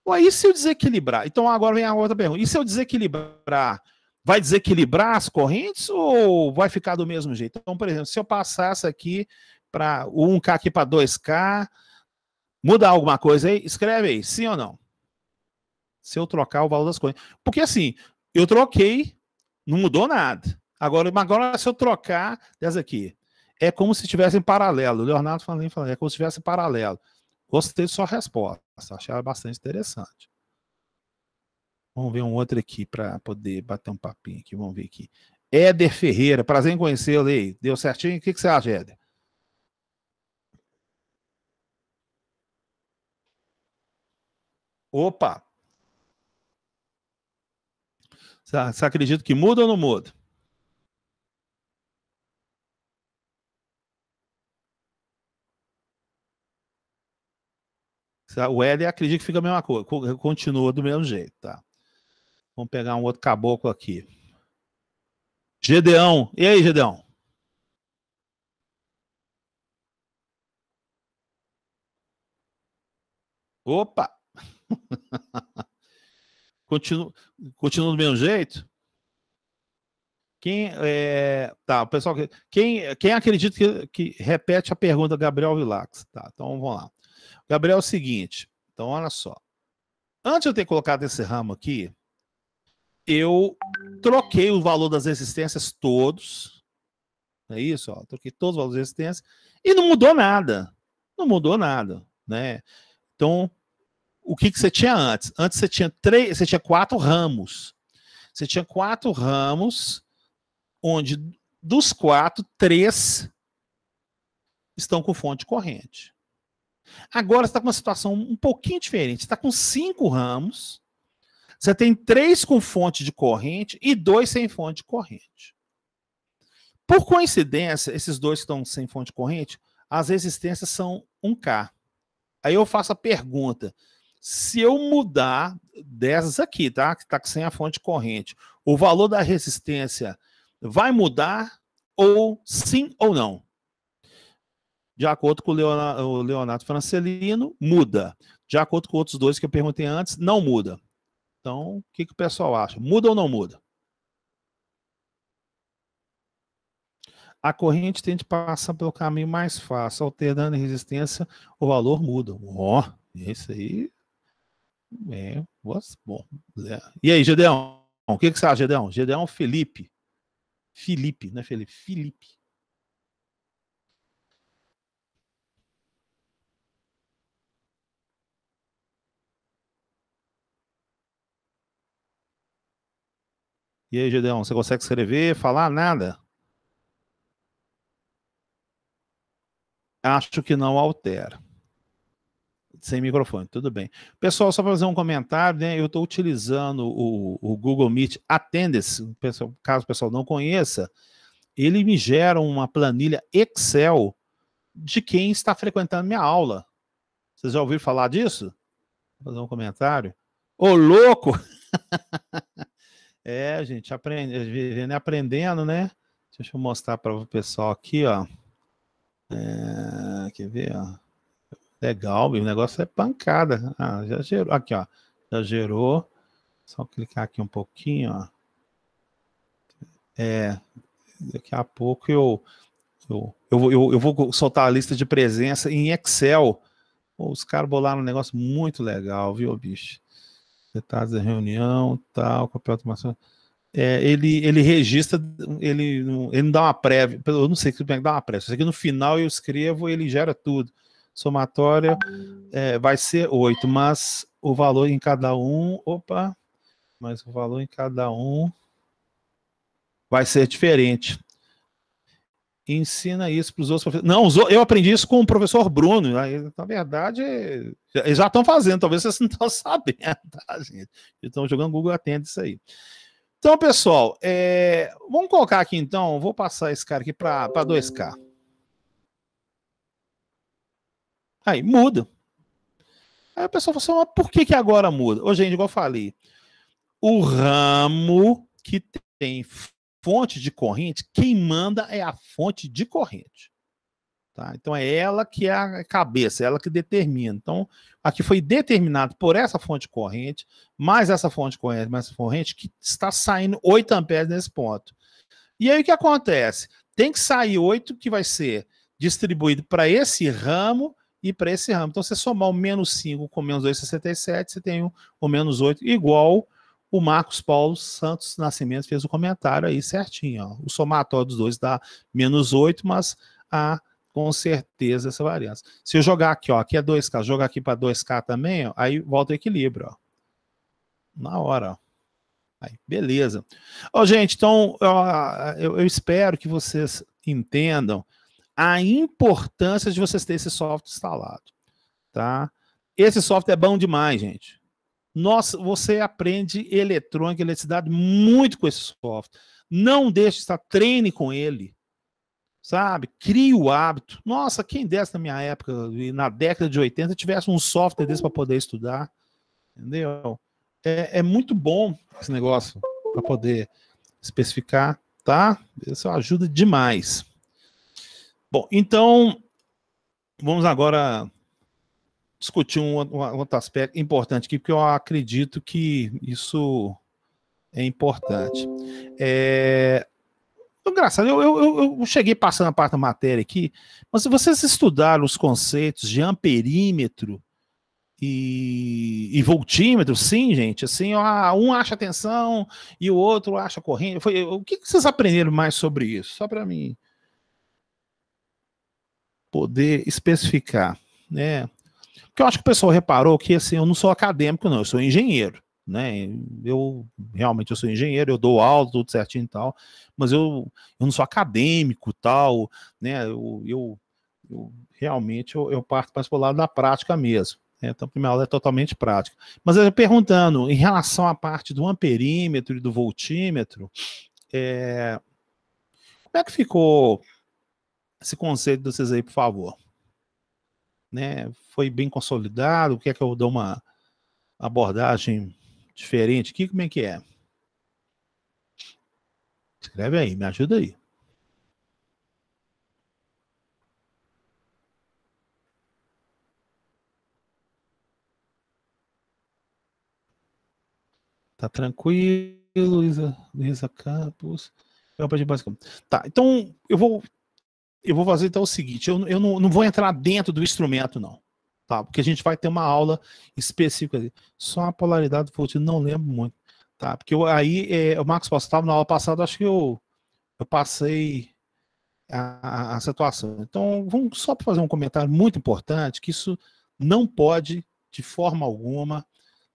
E se eu desequilibrar? Então agora vem a outra pergunta. E se eu desequilibrar, vai desequilibrar as correntes ou vai ficar do mesmo jeito? Então, por exemplo, se eu passar essa aqui para o 1K aqui para 2K, muda alguma coisa aí? Escreve aí, sim ou não? Se eu trocar o valor das correntes. Porque assim, eu troquei, não mudou nada. Agora, se eu trocar dessa aqui, é como se estivesse em paralelo. O Leonardo falando, é como se estivesse em paralelo. Gostei de sua resposta. Achei ela bastante interessante. Vamos ver um outro aqui para poder bater um papinho aqui. Vamos ver aqui. Éder Ferreira, prazer em conhecê-lo aí. Deu certinho? O que você acha, Éder? Opa! Você acredita que muda ou não muda? O L acredita que fica a mesma coisa, continua do mesmo jeito, tá? Vamos pegar um outro caboclo aqui. Gedeão. E aí, Gedeão? Opa! Continua do mesmo jeito? Tá, o pessoal. Quem acredita que repete a pergunta, Gabriel Vilax? Tá, então vamos lá. Gabriel, é o seguinte. Então, olha só. Antes de eu ter colocado esse ramo aqui, eu troquei o valor das resistências todos. É isso, ó. Troquei todos os valores das resistências e não mudou nada. Não mudou nada, né? Então, o que você tinha antes? Antes você tinha 4 ramos. Você tinha 4 ramos, onde Dos 4, 3 estão com fonte corrente. Agora você está com uma situação um pouquinho diferente. Você está com 5 ramos, você tem 3 com fonte de corrente e 2 sem fonte de corrente. Por coincidência, esses 2 que estão sem fonte de corrente, as resistências são 1K. Aí eu faço a pergunta, se eu mudar dessas aqui, tá? Que está sem a fonte corrente, o valor da resistência vai mudar ou sim ou não? De acordo com o Leonardo Francelino, muda. De acordo com outros 2 que eu perguntei antes, não muda. Então, o que o pessoal acha? Muda ou não muda? A corrente tende a passar pelo caminho mais fácil, alternando a resistência, o valor muda. Ó, isso aí é bom. E aí, Gedeão? O que você acha, Gedeão? Gedeão Felipe. Felipe, não é Felipe? Felipe. E aí, Gedeão, você consegue escrever, falar? Nada? Acho que não altera. Sem microfone, tudo bem. Pessoal, só para fazer um comentário, né? Eu estou utilizando o Google Meet Attendance, caso o pessoal não conheça, ele me gera uma planilha Excel de quem está frequentando minha aula. Vocês já ouviram falar disso? Vou fazer um comentário. Ô, louco! É, gente, aprendendo, né? Deixa eu mostrar para o pessoal aqui, ó. Quer ver, ó? Legal, o negócio é pancada. Ah, já gerou. Aqui, ó. Já gerou. Só clicar aqui um pouquinho, ó. Daqui a pouco eu vou soltar a lista de presença em Excel. Pô, os caras bolaram um negócio muito legal, viu, bicho? Detalhes da reunião, tal, papel de automação. Ele registra, ele não dá uma prévia, eu não sei como é que dá uma prévia. Isso aqui no final eu escrevo, ele gera tudo. Somatória vai ser 8, mas o valor em cada um, mas o valor em cada um vai ser diferente. Ensina isso para os outros professores. Não, eu aprendi isso com o professor Bruno. Aí, na verdade, eles já estão fazendo, talvez vocês não estão sabendo, tá, gente? Estão jogando Google Attendance isso aí. Então, pessoal, vamos colocar aqui então, vou passar esse cara aqui para 2K. Aí, muda. Aí o pessoal fala assim, mas por que agora muda? Ô, gente, igual eu falei, o ramo que tem fonte de corrente, quem manda é a fonte de corrente. Tá? Então é ela que é a cabeça, é ela que determina. Então, aqui foi determinado por essa fonte de corrente, mais essa fonte de corrente, mais essa corrente, que está saindo 8 amperes nesse ponto. E aí o que acontece? Tem que sair 8 que vai ser distribuído para esse ramo e para esse ramo. Então, você somar o menos 5 com menos 2,67, você tem o menos 8, igual o Marcos Paulo Santos Nascimento fez o comentário aí certinho. Ó. O somatório dos dois dá menos 8, mas há com certeza essa variância. Se eu jogar aqui, ó, aqui é 2K, jogar aqui para 2K também, ó, aí volta o equilíbrio. Ó. Na hora. Ó. Aí, beleza. Ó, gente, então eu espero que vocês entendam a importância de vocês terem esse software instalado. Tá? Esse software é bom demais, gente. Nossa, você aprende eletrônica, eletricidade muito com esse software. Não deixe de estar, treine com ele. Sabe? Crie o hábito. Nossa, quem desse na minha época, na década de 80, tivesse um software desse para poder estudar. Entendeu? É muito bom esse negócio para poder especificar, tá? Isso ajuda demais. Bom, então, vamos agora discutir um outro aspecto importante aqui, porque eu acredito que isso é importante. Engraçado, eu cheguei passando a parte da matéria aqui, mas se vocês estudaram os conceitos de amperímetro e voltímetro, sim, gente, assim, um acha tensão e o outro acha corrente. O que vocês aprenderam mais sobre isso? Só para mim poder especificar, né? Porque eu acho que o pessoal reparou que assim, eu não sou acadêmico, não, eu sou engenheiro, né? Eu realmente eu sou engenheiro, eu dou aula, tudo certinho e tal, mas eu não sou acadêmico tal, né? Eu realmente eu parto mais para o lado da prática mesmo. Né? Então, a primeira aula é totalmente prática. Mas eu perguntando, em relação à parte do amperímetro e do voltímetro, como é que ficou esse conceito de vocês aí, por favor? Né? Foi bem consolidado? Quer que eu dou uma abordagem diferente aqui? Como é que é? Escreve aí, me ajuda aí. Tá tranquilo, Luísa Campos. Tá, então eu vou fazer então o seguinte, eu não vou entrar dentro do instrumento, não. Tá, porque a gente vai ter uma aula específica ali. Só a polaridade do voltímetro, não lembro muito. Tá, porque o Marcos Paulo estava na aula passada, acho que eu passei a situação. Então, vamos só fazer um comentário muito importante, que isso não pode, de forma alguma,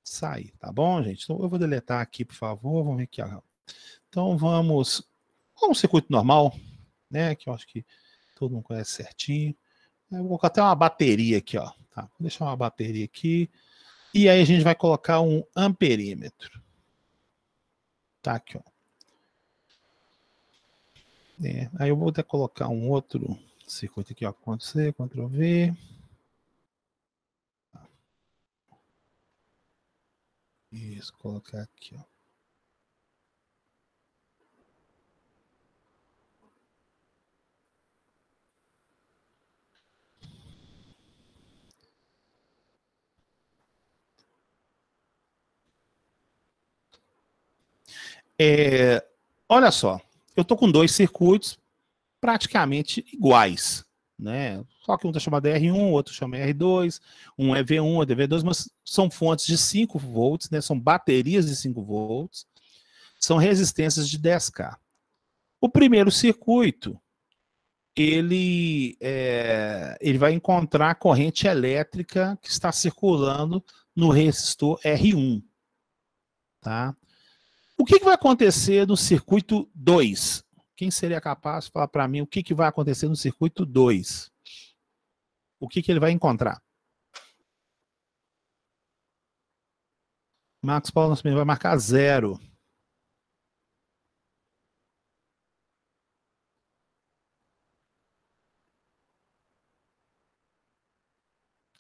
sair, tá bom, gente? Então, eu vou deletar aqui, por favor, vamos ver aqui. Então, vamos um circuito normal, né, que eu acho que todo mundo conhece certinho. Eu vou colocar até uma bateria aqui, ó. Tá, vou deixar uma bateria aqui. E aí a gente vai colocar um amperímetro. Tá aqui, ó. Aí eu vou até colocar um outro circuito aqui, ó. Ctrl+C, Ctrl+V. Isso, colocar aqui, ó. Olha só, eu estou com dois circuitos praticamente iguais, né? Só que um está chamado R1, o outro chama R2, um é V1, outro é V2, mas são fontes de 5 volts, né? São baterias de 5 volts, são resistências de 10K. O primeiro circuito, ele vai encontrar a corrente elétrica que está circulando no resistor R1, tá? O que vai acontecer no circuito 2? Quem seria capaz de falar para mim o que vai acontecer no circuito 2? O que ele vai encontrar? Marcos Paulo Nascimento vai marcar 0.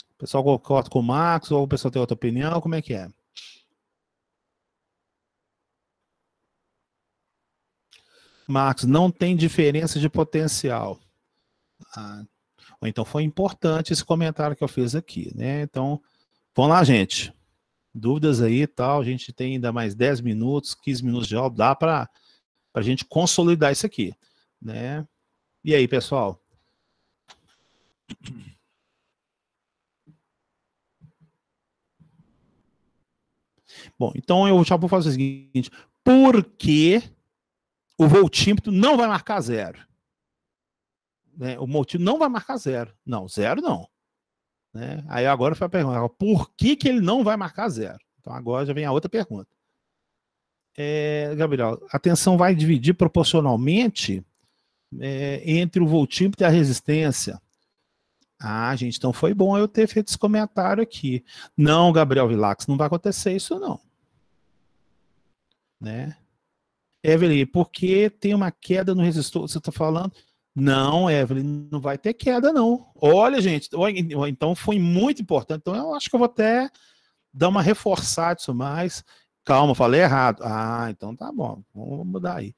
O pessoal concorda com o Marcos ou o pessoal tem outra opinião? Como é que é? Marcos, não tem diferença de potencial. Ou então foi importante esse comentário que eu fiz aqui, né? Então, vamos lá, gente. Dúvidas aí e tal, a gente tem ainda mais 10 minutos, 15 minutos de aula, dá para a gente consolidar isso aqui, né? E aí, pessoal? Bom, então eu já vou fazer o seguinte, por que o voltímetro não vai marcar 0? Né? O voltímetro não vai marcar 0. Não, 0 não. Né? Aí agora foi a pergunta, por que ele não vai marcar 0? Então agora já vem a outra pergunta. Gabriel, a tensão vai dividir proporcionalmente entre o voltímetro e a resistência. Gente, então foi bom eu ter feito esse comentário aqui. Não, Gabriel Vilax, não vai acontecer isso não. Né? Evelyn, porque tem uma queda no resistor, você está falando? Não, Evelyn, não vai ter queda não. Olha, gente, então foi muito importante. Então eu acho que eu vou até dar uma reforçada isso mais. Calma, falei errado. Então tá bom, vamos mudar aí.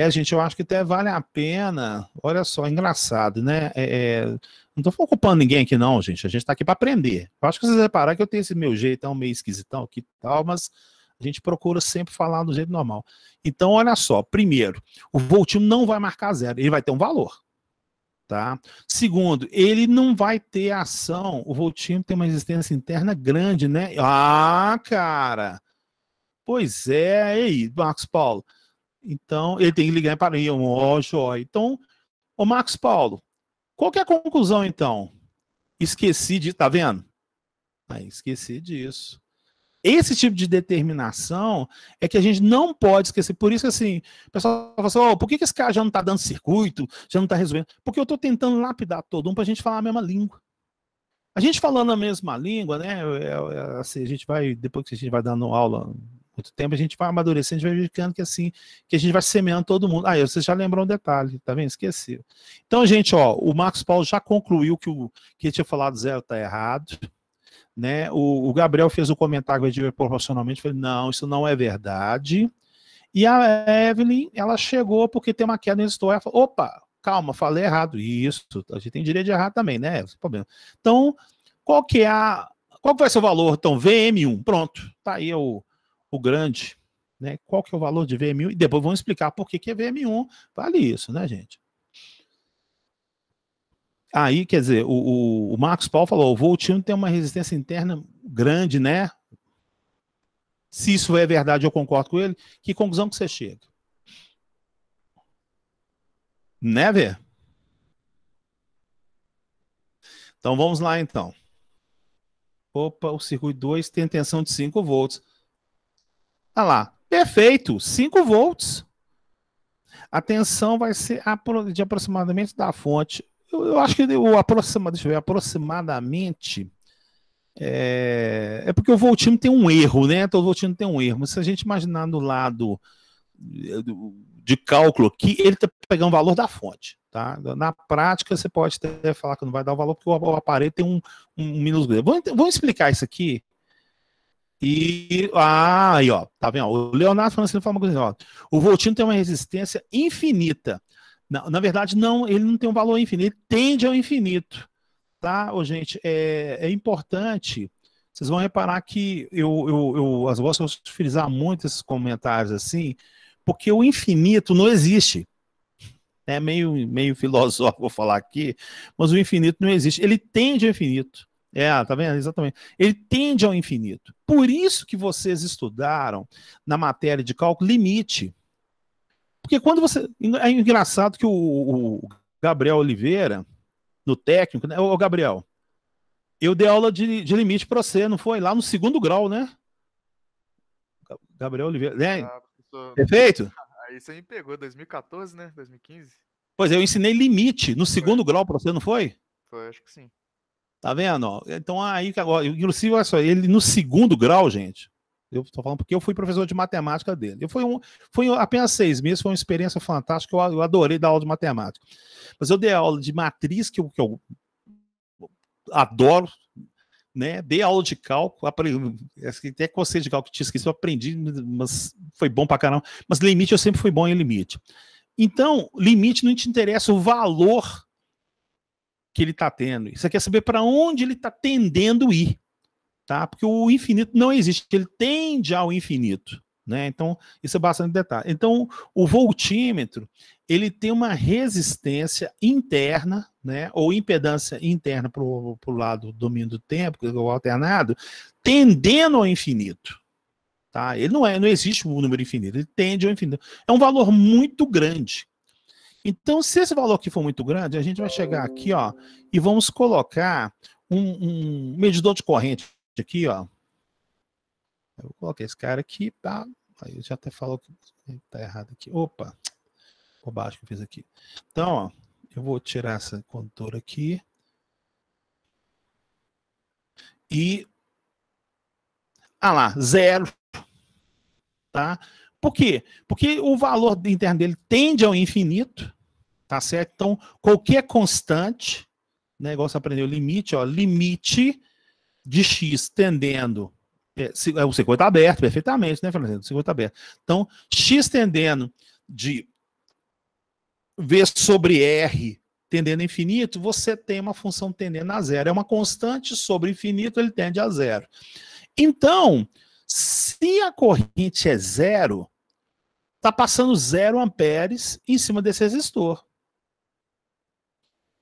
Gente, eu acho que até vale a pena. Olha só, engraçado, né? Não tô culpando ninguém aqui não, gente. A gente tá aqui para aprender. Eu acho que vocês repararam que eu tenho esse meu jeitão meio esquisitão aqui e tal, mas a gente procura sempre falar do jeito normal. Então, olha só. Primeiro, o voltímetro não vai marcar 0. Ele vai ter um valor. Tá? Segundo, ele não vai ter ação. O voltímetro tem uma resistência interna grande, né? Cara! Pois é, aí, Marcos Paulo. Então, ele tem que ligar para mim, joia. Então, ô Marcos Paulo, qual que é a conclusão, então? Esqueci de... Tá vendo? Esqueci disso. esse tipo de determinação é que a gente não pode esquecer. Por isso que assim, o pessoal fala assim, oh, por que esse cara já não está dando circuito, já não está resolvendo? Porque eu estou tentando lapidar todo mundo para a gente falar a mesma língua. A gente falando a mesma língua, né? Assim, a gente vai, depois que a gente vai dando aula muito tempo, a gente vai amadurecendo, a gente vai verificando que assim, que a gente vai semeando todo mundo. Aí vocês já lembram um detalhe, tá vendo? Esqueci. Então, gente, ó, o Marcos Paulo já concluiu que o que ele tinha falado zero está errado. Né? O Gabriel fez o comentário que vai proporcionalmente, falei, não, isso não é verdade. E a Evelyn, ela chegou porque tem uma queda no store, ela falou, opa, calma, falei errado. Isso, a gente tem direito de errar também, né? Problema. Então, qual que vai ser o valor? Então, VM1, pronto, tá aí o grande, né? Qual que é o valor de VM1? E depois vamos explicar por que é VM1, vale isso, né, gente? Aí, quer dizer, o Marcos Paulo falou, o Voltino tem uma resistência interna grande, né? Se isso é verdade, eu concordo com ele. Que conclusão que você chega? Né, Vê? Então, vamos lá, então. Opa, o circuito 2 tem tensão de 5 volts. Olha lá, perfeito, 5 volts. A tensão vai ser de aproximadamente da fonte. Eu acho que deixa eu ver, aproximadamente... É porque o Voltino tem um erro, né? Todo Voltino tem um erro. Mas se a gente imaginar no lado de cálculo aqui, ele está pegando o valor da fonte. Tá? Na prática, você pode até falar que não vai dar o valor, porque o aparelho tem um minúsculo. Vamos explicar isso aqui. Aí, ó, tá vendo? O Leonardo Francino fala uma coisa, ó, o Voltino tem uma resistência infinita. Na verdade, não, ele não tem um valor infinito, ele tende ao infinito. Tá, gente, é importante. Vocês vão reparar que eu gosto de frisar muito esses comentários assim, porque o infinito não existe. É meio filosófico vou falar aqui, mas o infinito não existe. Ele tende ao infinito. Tá vendo? Exatamente. Ele tende ao infinito. Por isso que vocês estudaram na matéria de cálculo limite. Porque quando você. É engraçado que o Gabriel Oliveira, no técnico, né? Ô, Gabriel, eu dei aula de limite para você, não foi? Lá no 2º grau, né? Gabriel Oliveira. Né? Professor, Perfeito? aí você me pegou, 2014, né? 2015? Pois é, eu ensinei limite no 2º grau para você, não foi? Foi, acho que sim. Tá vendo? Ó? Então aí que agora, inclusive, olha só, ele no 2º grau, gente, eu tô falando porque eu fui professor de matemática dele. Foi apenas 6 meses, foi uma experiência fantástica, eu adorei dar aula de matemática. Mas eu dei aula de matriz, que eu adoro, né? Dei aula de cálculo, até que você de cálculo tinha esquecido, eu aprendi, mas foi bom pra caramba. Mas limite, eu sempre fui bom em limite. Então, limite não te interessa o valor que ele está tendo. Você quer saber para onde ele está tendendo a ir, tá? Porque o infinito não existe, ele tende ao infinito, né? Então, isso é bastante detalhe. Então, o voltímetro, ele tem uma resistência interna, né? Ou impedância interna para o lado do domínio do tempo, o alternado, tendendo ao infinito. Tá? Ele não existe um número infinito, ele tende ao infinito. É um valor muito grande. Então, se esse valor aqui for muito grande, a gente vai chegar aqui, ó, e vamos colocar um medidor de corrente aqui, ó. Eu vou colocar esse cara aqui, tá? Aí já até falou que tá errado aqui. Opa, bobagem que eu fiz aqui. Então, ó, eu vou tirar essa condutora aqui. E, lá, 0. Tá? Por quê? Porque o valor interno dele tende ao infinito, tá certo? Então, qualquer constante, né, igual você aprendeu, limite, ó, limite de x tendendo, o circuito está aberto, perfeitamente, né, Fernando? O circuito está aberto. Então, x tendendo de v sobre r tendendo a infinito, você tem uma função tendendo a 0. É uma constante sobre infinito, ele tende a 0. Então, se a corrente é 0, está passando 0 amperes em cima desse resistor.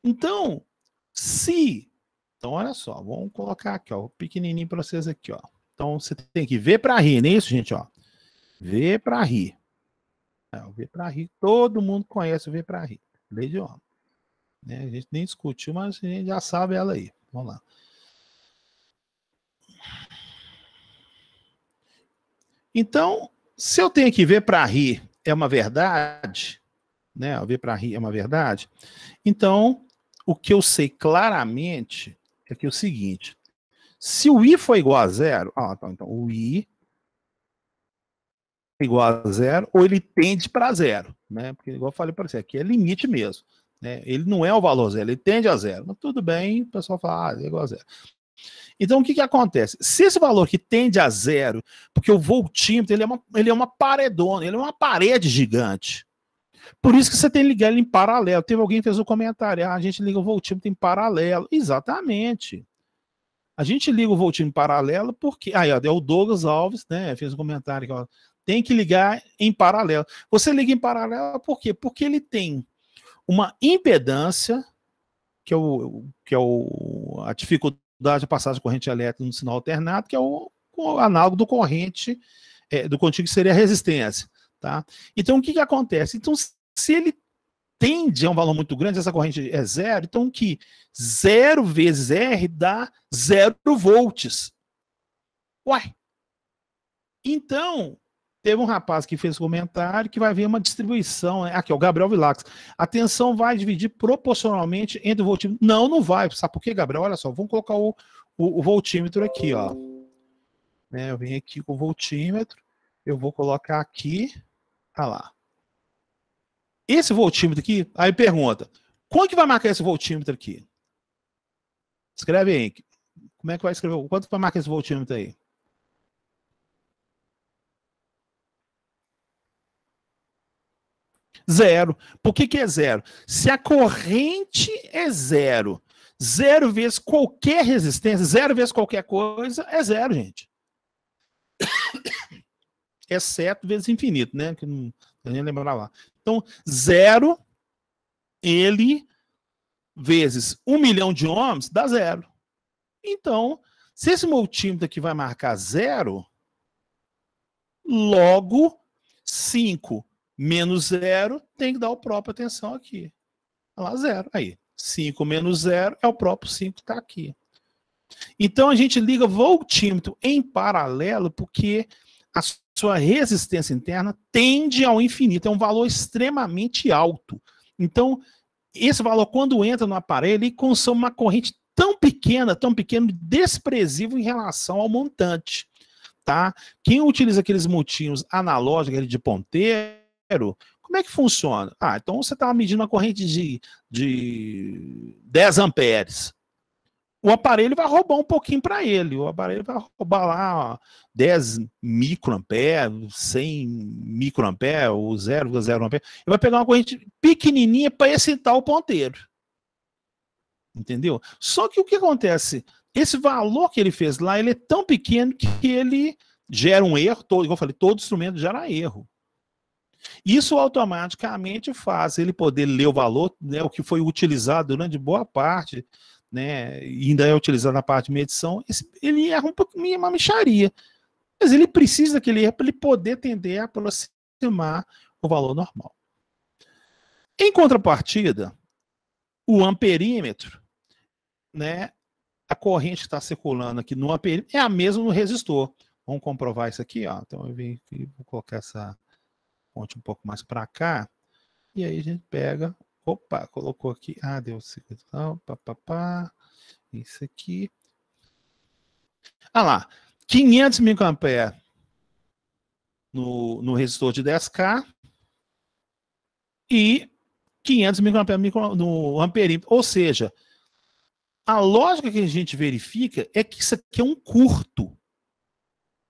Então, então, olha só, vamos colocar aqui, ó, pequenininho para vocês aqui, ó. Então, você tem que ver para rir, não é isso, gente, ó? Ver para rir. O ver para rir, todo mundo conhece o ver para rir. Lei de Ohm. Né? A gente nem discutiu, mas a gente já sabe ela aí. Vamos lá. Então, se eu tenho que ver para rir é uma verdade, né? Ver para rir é uma verdade. Então, o que eu sei claramente é que é o seguinte: se o I for igual a zero, então o I é igual a zero, ou ele tende para zero, né? Porque, igual eu falei para você, aqui é limite mesmo. Né? Ele não é o valor zero, ele tende a zero. Mas tudo bem, o pessoal fala, é igual a zero. Então, o que acontece? Se esse valor que tende a zero, porque o voltímetro ele é uma paredona, ele é uma parede gigante. Por isso que você tem que ligar ele em paralelo. Teve alguém que fez um comentário, a gente liga o voltímetro em paralelo. Exatamente. A gente liga o voltímetro em paralelo porque... Aí, ó, o Douglas Alves, né, fez um comentário aqui, ó, tem que ligar em paralelo. Você liga em paralelo por quê? Porque ele tem uma impedância, a dificuldade de passagem de corrente elétrica no sinal alternado, que é o análogo do corrente, do contínuo, que seria a resistência. Tá? Então, o que acontece? Então, se ele tende a um valor muito grande, essa corrente é zero, então que 0 vezes R dá 0 volts. Uai! Então, teve um rapaz que fez um comentário que vai ver uma distribuição, né? Aqui, o Gabriel Vilax. A tensão vai dividir proporcionalmente entre o voltímetro. Não vai. Sabe por quê, Gabriel? Olha só, vamos colocar o voltímetro aqui, ó. Né, eu venho aqui com o voltímetro, eu vou colocar aqui, tá lá. Esse voltímetro aqui, aí pergunta, quanto que vai marcar esse voltímetro aqui? Escreve aí. Como é que vai escrever? Quanto que vai marcar esse voltímetro aí? Zero. Por que é zero? Se a corrente é zero, 0 vezes qualquer resistência, 0 vezes qualquer coisa, é zero, gente. Exceto vezes infinito, né? Que não nem lembrar lá. Então, 0, ele, vezes 1 milhão de ohms, dá 0. Então, se esse multímetro aqui vai marcar 0, logo 5 menos 0 tem que dar o próprio tensão aqui. Olha lá, 0. Aí, 5 menos 0 é o próprio 5 que está aqui. Então, a gente liga voltímetro em paralelo porque a sua resistência interna tende ao infinito. É um valor extremamente alto. Então, esse valor, quando entra no aparelho, ele consome uma corrente tão pequena, desprezível em relação ao montante. Tá? Quem utiliza aqueles multímetros analógicos de ponteiro, como é que funciona? Então você está medindo uma corrente de 10 amperes. O aparelho vai roubar um pouquinho para ele. O aparelho vai roubar lá, ó, 10 microamperes, 100 microamperes, ou 0,0 ampere. Ele vai pegar uma corrente pequenininha para excitar o ponteiro. Entendeu? Só que o que acontece? Esse valor que ele fez lá, ele é tão pequeno que ele gera um erro. Igual eu falei, todo instrumento gera erro. Isso automaticamente faz ele poder ler o valor, né, o que foi utilizado durante boa parte, né, e ainda é utilizado na parte de medição. Ele erra um pouquinho, uma mixaria. Mas ele precisa daquele erro para ele poder tender a aproximar o valor normal. Em contrapartida, o amperímetro, né, a corrente que está circulando aqui no amperímetro é a mesma no resistor. Vamos comprovar isso aqui, ó. Então eu venho aqui, vou colocar essa fonte um pouco mais para cá, e aí a gente pega, opa, colocou aqui, deu isso aqui. Lá, 500 microamperes no resistor de 10K e 500 microamperes no amperímetro. Ou seja, a lógica que a gente verifica é que isso aqui é um curto.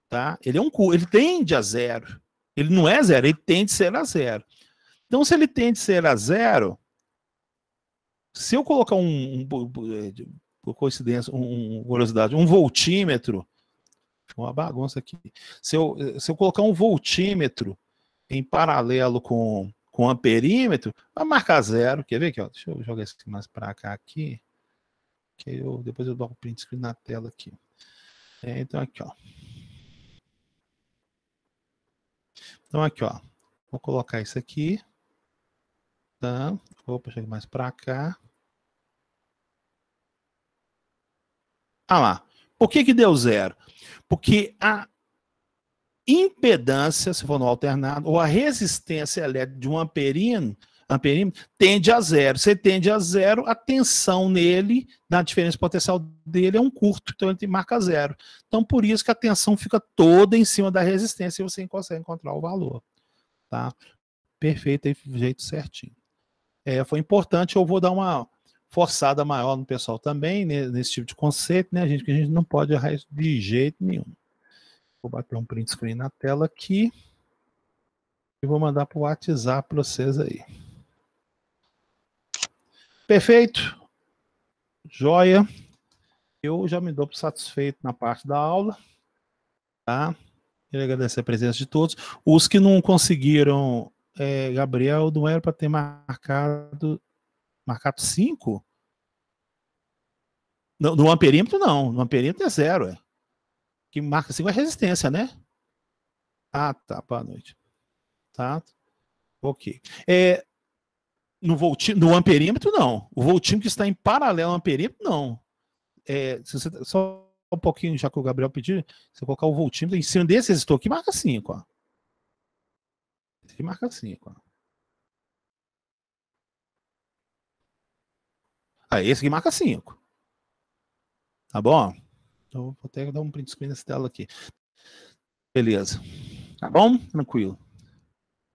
Tá? Ele é um curto, ele tende a zero. Ele não é zero, ele tende a ser a zero. Então, se ele tende a ser a zero, se eu colocar por coincidência, curiosidade, um voltímetro, uma bagunça aqui. Se eu colocar um voltímetro em paralelo com o amperímetro, vai marcar zero. Quer ver aqui? Ó? Deixa eu jogar isso mais para cá aqui. Que depois eu dou um print screen na tela aqui. Então aqui, ó. Então aqui, ó. Vou colocar isso aqui. Tá? Opa, chega mais para cá. Lá. Por que deu zero? Porque a impedância, se for no alternado, ou a resistência elétrica de um amperímetro tende a zero. Se tende a zero, a tensão nele, na diferença potencial dele, é um curto, então ele marca zero. Então, por isso que a tensão fica toda em cima da resistência e você consegue encontrar o valor. Tá? Perfeito, aí, do jeito certinho. Foi importante, eu vou dar uma forçada maior no pessoal também, né, nesse tipo de conceito, né, gente, que a gente não pode errar isso de jeito nenhum. Vou bater um print screen na tela aqui e vou mandar para o WhatsApp para vocês aí. Perfeito. Joia. Eu já me dou por satisfeito na parte da aula. Tá? Quero agradecer a presença de todos. Os que não conseguiram, Gabriel, não era para ter marcado 5? No amperímetro, não. No amperímetro é 0. Que marca 5 é resistência, né? Ah, tá. Boa noite. Tá? Ok. No amperímetro, não. O voltímetro que está em paralelo ao amperímetro, não. Se você, só um pouquinho, já que o Gabriel pediu, você colocar o voltímetro em cima desse resistor aqui, marca 5. Ó. Esse aqui marca 5. Esse aqui marca 5. Tá bom? Então, vou até dar um print screen nessa tela aqui. Beleza. Tá bom? Tranquilo.